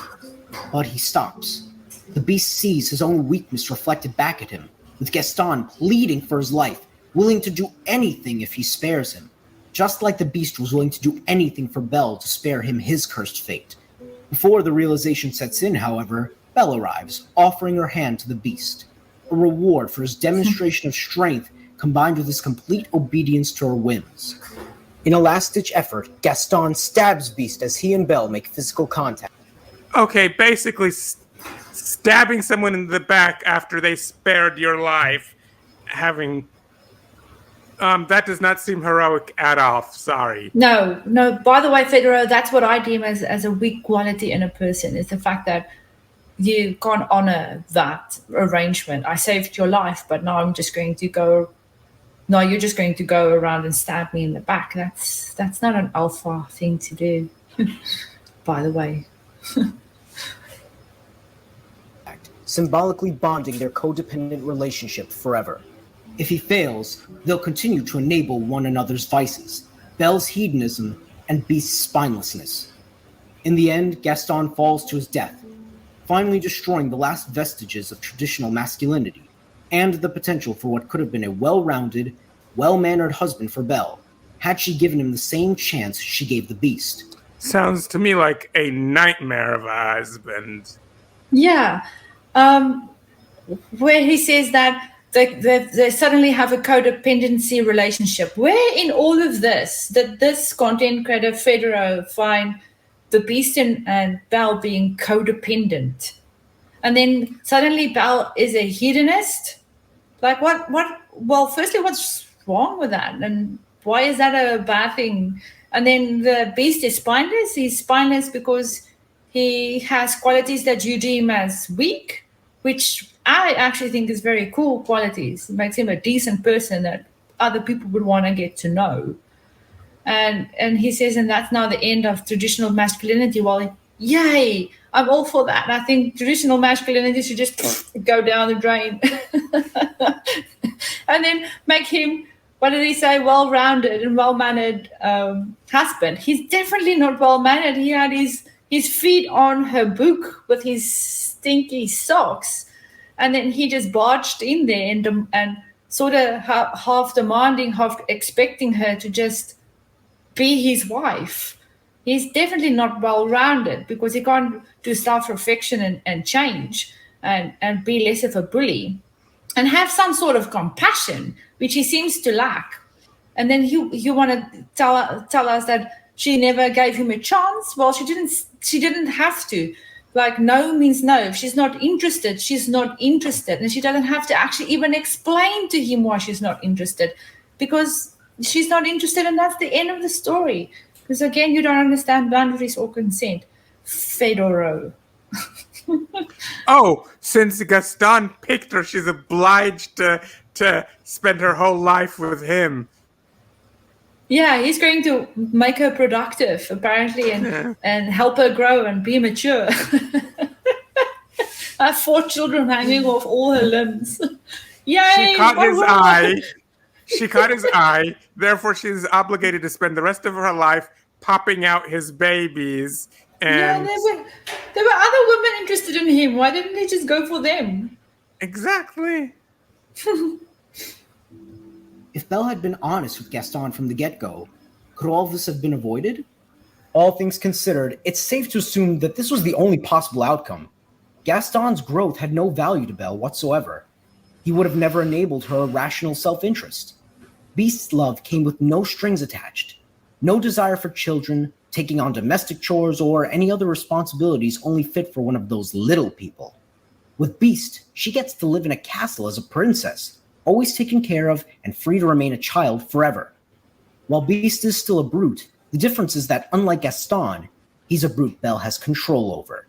but he stops. The beast sees his own weakness reflected back at him, with Gaston pleading for his life, willing to do anything if he spares him, just like the beast was willing to do anything for Belle to spare him his cursed fate. Before the realization sets in, however, Belle arrives, offering her hand to the beast. A reward for his demonstration of strength combined with his complete obedience to her whims. In a last-ditch effort, Gaston stabs Beast as he and Belle make physical contact. Okay, basically stabbing someone in the back after they spared your life, having... that does not seem heroic at all. Sorry. No. By the way, Fodero, that's what I deem as a weak quality in a person, is the fact that you can't honor that arrangement. I saved your life, but now I'm just going to go... No, you're just going to go around and stab me in the back. That's not an alpha thing to do, by the way. Symbolically bonding their codependent relationship forever. If he fails, they'll continue to enable one another's vices, Belle's hedonism and Beast's spinelessness. In the end, Gaston falls to his death, finally destroying the last vestiges of traditional masculinity, and the potential for what could have been a well-rounded, well-mannered husband for Belle, had she given him the same chance she gave the Beast. Sounds to me like a nightmare of a husband. Yeah. Where he says that they suddenly have a codependency relationship. Where in all of this did this content creator Fodero find the Beast and Belle being codependent? And then suddenly Belle is a hedonist? Like what? Well, firstly, what's wrong with that? And why is that a bad thing? And then the Beast is spineless. He's spineless because he has qualities that you deem as weak, which I actually think is very cool qualities. It makes him a decent person that other people would want to get to know. And he says, and that's now the end of traditional masculinity. Well, yay, I'm all for that. I think traditional masculinity should just go down the drain. And then make him, what did he say, well-rounded and well-mannered husband. He's definitely not well-mannered. He had his feet on her book with his stinky socks. And then he just barged in there and sort of half demanding, half expecting her to just be his wife. He's definitely not well-rounded because he can't do self-reflection and change and be less of a bully and have some sort of compassion, which he seems to lack. And then you want to tell us that she never gave him a chance? Well, she didn't have to. Like, no means no. If she's not interested, she's not interested. And she doesn't have to actually even explain to him why she's not interested, because she's not interested, and that's the end of the story. Because, again, you don't understand boundaries or consent. Fodero. Oh, since Gaston picked her, she's obliged to spend her whole life with him. Yeah, he's going to make her productive, apparently, and help her grow and be mature. I have 4 children hanging off all her limbs. Yay! She caught his eye. She caught his eye. Therefore, she's obligated to spend the rest of her life popping out his babies. And yeah, there were other women interested in him. Why didn't he just go for them? Exactly. If Belle had been honest with Gaston from the get-go, could all of this have been avoided? All things considered, it's safe to assume that this was the only possible outcome. Gaston's growth had no value to Belle whatsoever. He would have never enabled her irrational self-interest. Beast's love came with no strings attached. No desire for children, taking on domestic chores, or any other responsibilities only fit for one of those little people. With Beast, she gets to live in a castle as a princess, always taken care of and free to remain a child forever. While Beast is still a brute, the difference is that, unlike Gaston, he's a brute Belle has control over.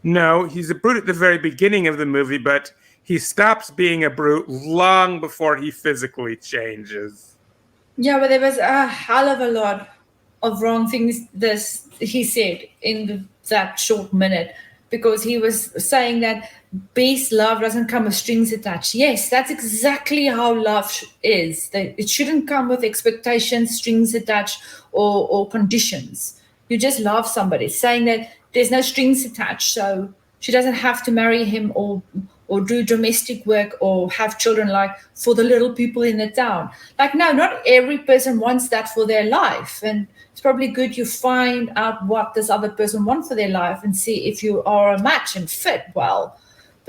No, he's a brute at the very beginning of the movie, but he stops being a brute long before he physically changes. Yeah, but there was a hell of a lot of wrong things he said in that short minute, because he was saying that Beast love doesn't come with strings attached. Yes, that's exactly how love is. It shouldn't come with expectations, strings attached, or conditions. You just love somebody. Saying that there's no strings attached, so she doesn't have to marry him or do domestic work or have children, like for the little people in the town. Like, no, not every person wants that for their life. And it's probably good you find out what this other person wants for their life and see if you are a match and fit well.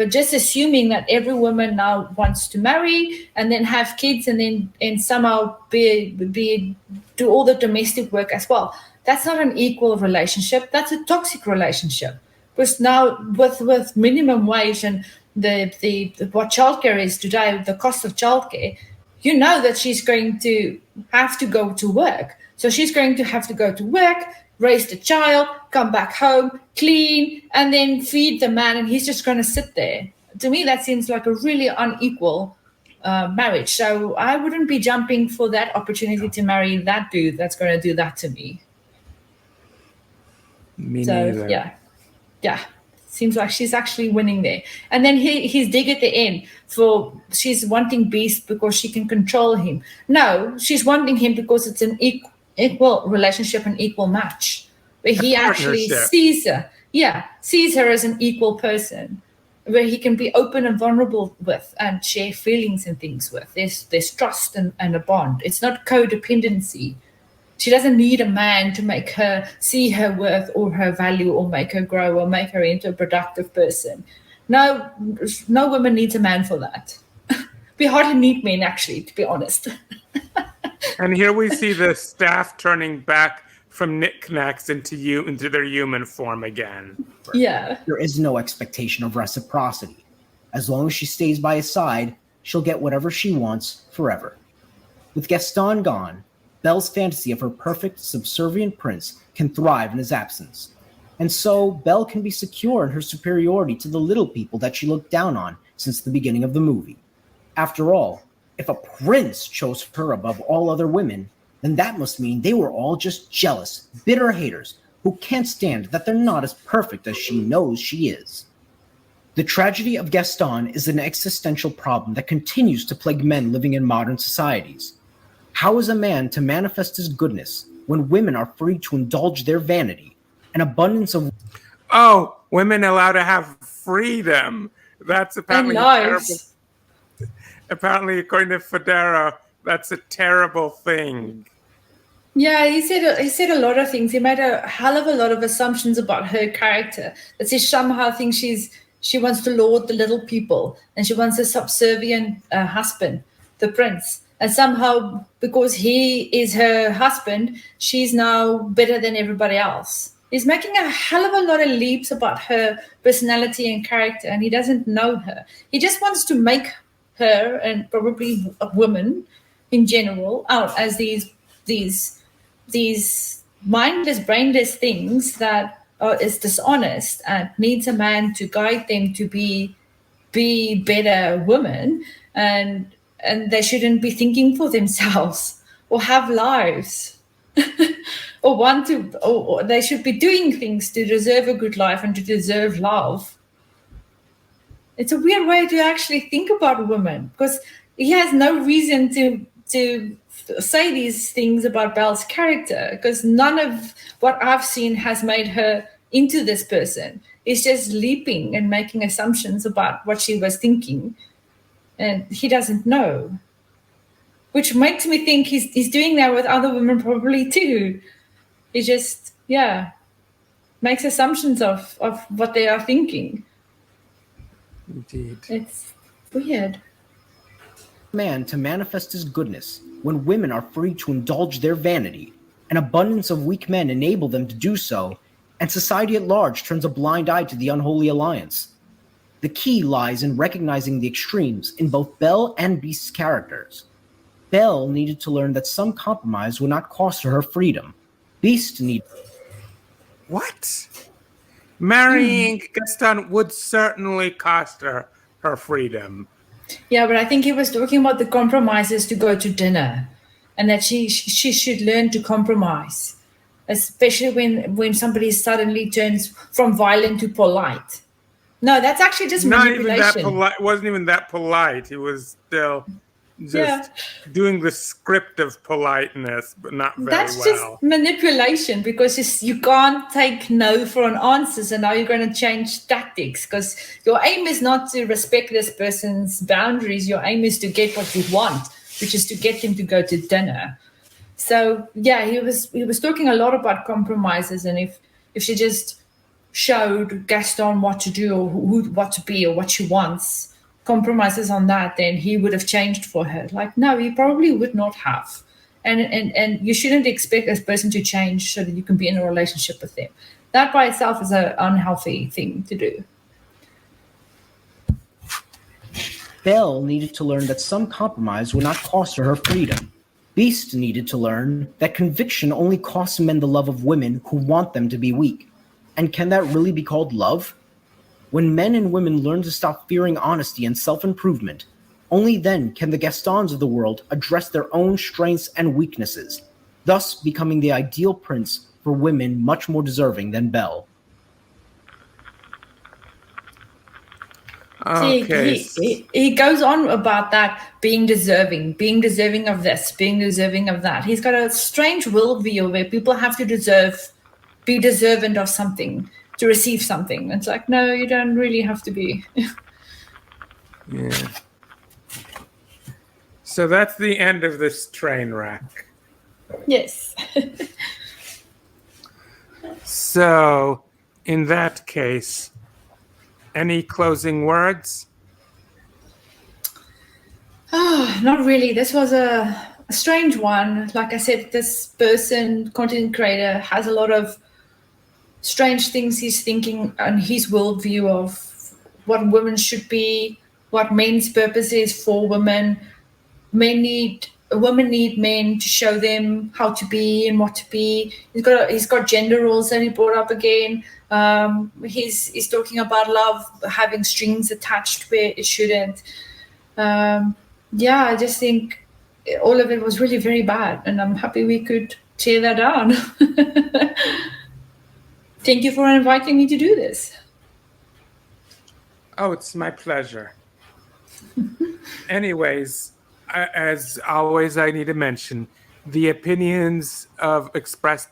But just assuming that every woman now wants to marry and then have kids and somehow do all the domestic work as well. That's not an equal relationship. That's a toxic relationship. Because now with minimum wage and the what childcare is today, the cost of childcare, you know that she's going to have to go to work. So she's going to have to go to work, raise the child, come back home, clean, and then feed the man, and he's just going to sit there. To me, that seems like a really unequal marriage. So I wouldn't be jumping for that opportunity to marry that dude that's going to do that to me. Me so neither. yeah, seems like she's actually winning there. And then he's dig at the end for she's wanting Beast because she can control him. No, she's wanting him because it's an equal relationship and equal match, where he actually sees her as an equal person, where he can be open and vulnerable with and share feelings and things with. There's trust and a bond. It's not codependency. She doesn't need a man to make her see her worth or her value or make her grow or make her into a productive person. No woman needs a man for that. We hardly need men, actually, to be honest. And here we see the staff turning back from knickknacks into their human form again. Yeah. There is no expectation of reciprocity. As long as she stays by his side, she'll get whatever she wants forever. With Gaston gone, Belle's fantasy of her perfect, subservient prince can thrive in his absence. And so, Belle can be secure in her superiority to the little people that she looked down on since the beginning of the movie. After all, if a prince chose her above all other women, then that must mean they were all just jealous, bitter haters who can't stand that they're not as perfect as she knows she is. The tragedy of Gaston is an existential problem that continues to plague men living in modern societies. How is a man to manifest his goodness when women are free to indulge their vanity? An abundance of... Oh, women allowed to have freedom. That's apparently terrible. Apparently, according to Fodero, that's a terrible thing. Yeah, he said a lot of things. He made a hell of a lot of assumptions about her character. That she somehow thinks she wants to lord the little people and she wants a subservient husband, the prince. And somehow, because he is her husband, she's now better than everybody else. He's making a hell of a lot of leaps about her personality and character, and he doesn't know her. He just wants to make her, and probably a woman in general, out as these mindless, brainless things that is dishonest and needs a man to guide them to be better women, and they shouldn't be thinking for themselves or have lives. or they should be doing things to deserve a good life and to deserve love. It's a weird way to actually think about women, because he has no reason to say these things about Belle's character, because none of what I've seen has made her into this person. It's just leaping and making assumptions about what she was thinking, and he doesn't know. Which makes me think he's doing that with other women probably too. He just, makes assumptions of what they are thinking. Indeed. It's weird. Man to manifest his goodness when women are free to indulge their vanity. An abundance of weak men enable them to do so, and society at large turns a blind eye to the unholy alliance. The key lies in recognizing the extremes in both Belle and Beast's characters. Belle needed to learn that some compromise would not cost her freedom. Beast needed... What? Marrying Gaston would certainly cost her freedom. Yeah, but I think he was talking about the compromises to go to dinner, and that she should learn to compromise, especially when somebody suddenly turns from violent to polite. No, that's actually just manipulation. Not even that polite. It wasn't even that polite. He was still just doing the script of politeness, but not very well. That's just manipulation, because you can't take no for an answer, so now you're going to change tactics, because your aim is not to respect this person's boundaries. Your aim is to get what you want, which is to get him to go to dinner. So, he was talking a lot about compromises, and if she just showed Gaston what to do or what to be or what she wants, compromises on that, then he would have changed for her. Like, no, he probably would not have. And you shouldn't expect a person to change so that you can be in a relationship with them. That by itself is an unhealthy thing to do. Belle needed to learn that some compromise would not cost her freedom. Beast needed to learn that conviction only costs men the love of women who want them to be weak. And can that really be called love? When men and women learn to stop fearing honesty and self-improvement, only then can the Gastons of the world address their own strengths and weaknesses, thus becoming the ideal prince for women much more deserving than Belle. Okay. He goes on about that being deserving of this, being deserving of that. He's got a strange worldview where people have to be deserving of something to receive something. It's like, no, you don't really have to be. Yeah. So that's the end of this train wreck. Yes. So, in that case, any closing words? Oh, not really. This was a strange one. Like I said, this person, content creator, has a lot of strange things he's thinking and his worldview of what women should be, what men's purpose is for women. Women need men to show them how to be and what to be. He's got gender roles that he brought up again. He's talking about love having strings attached where it shouldn't. I just think all of it was really very bad, and I'm happy we could tear that down. Thank you for inviting me to do this. Oh, it's my pleasure. Anyways, as always, I need to mention the opinions expressed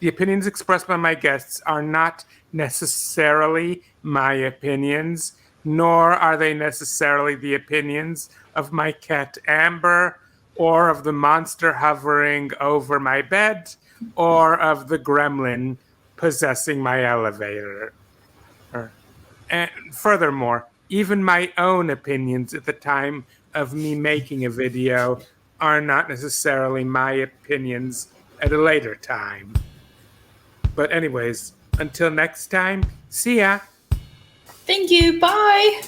by my guests are not necessarily my opinions, nor are they necessarily the opinions of my cat Amber, or of the monster hovering over my bed, or of the gremlin possessing my elevator. And furthermore, even my own opinions at the time of me making a video are not necessarily my opinions at a later time. But anyways, until next time, see ya. Thank you. Bye.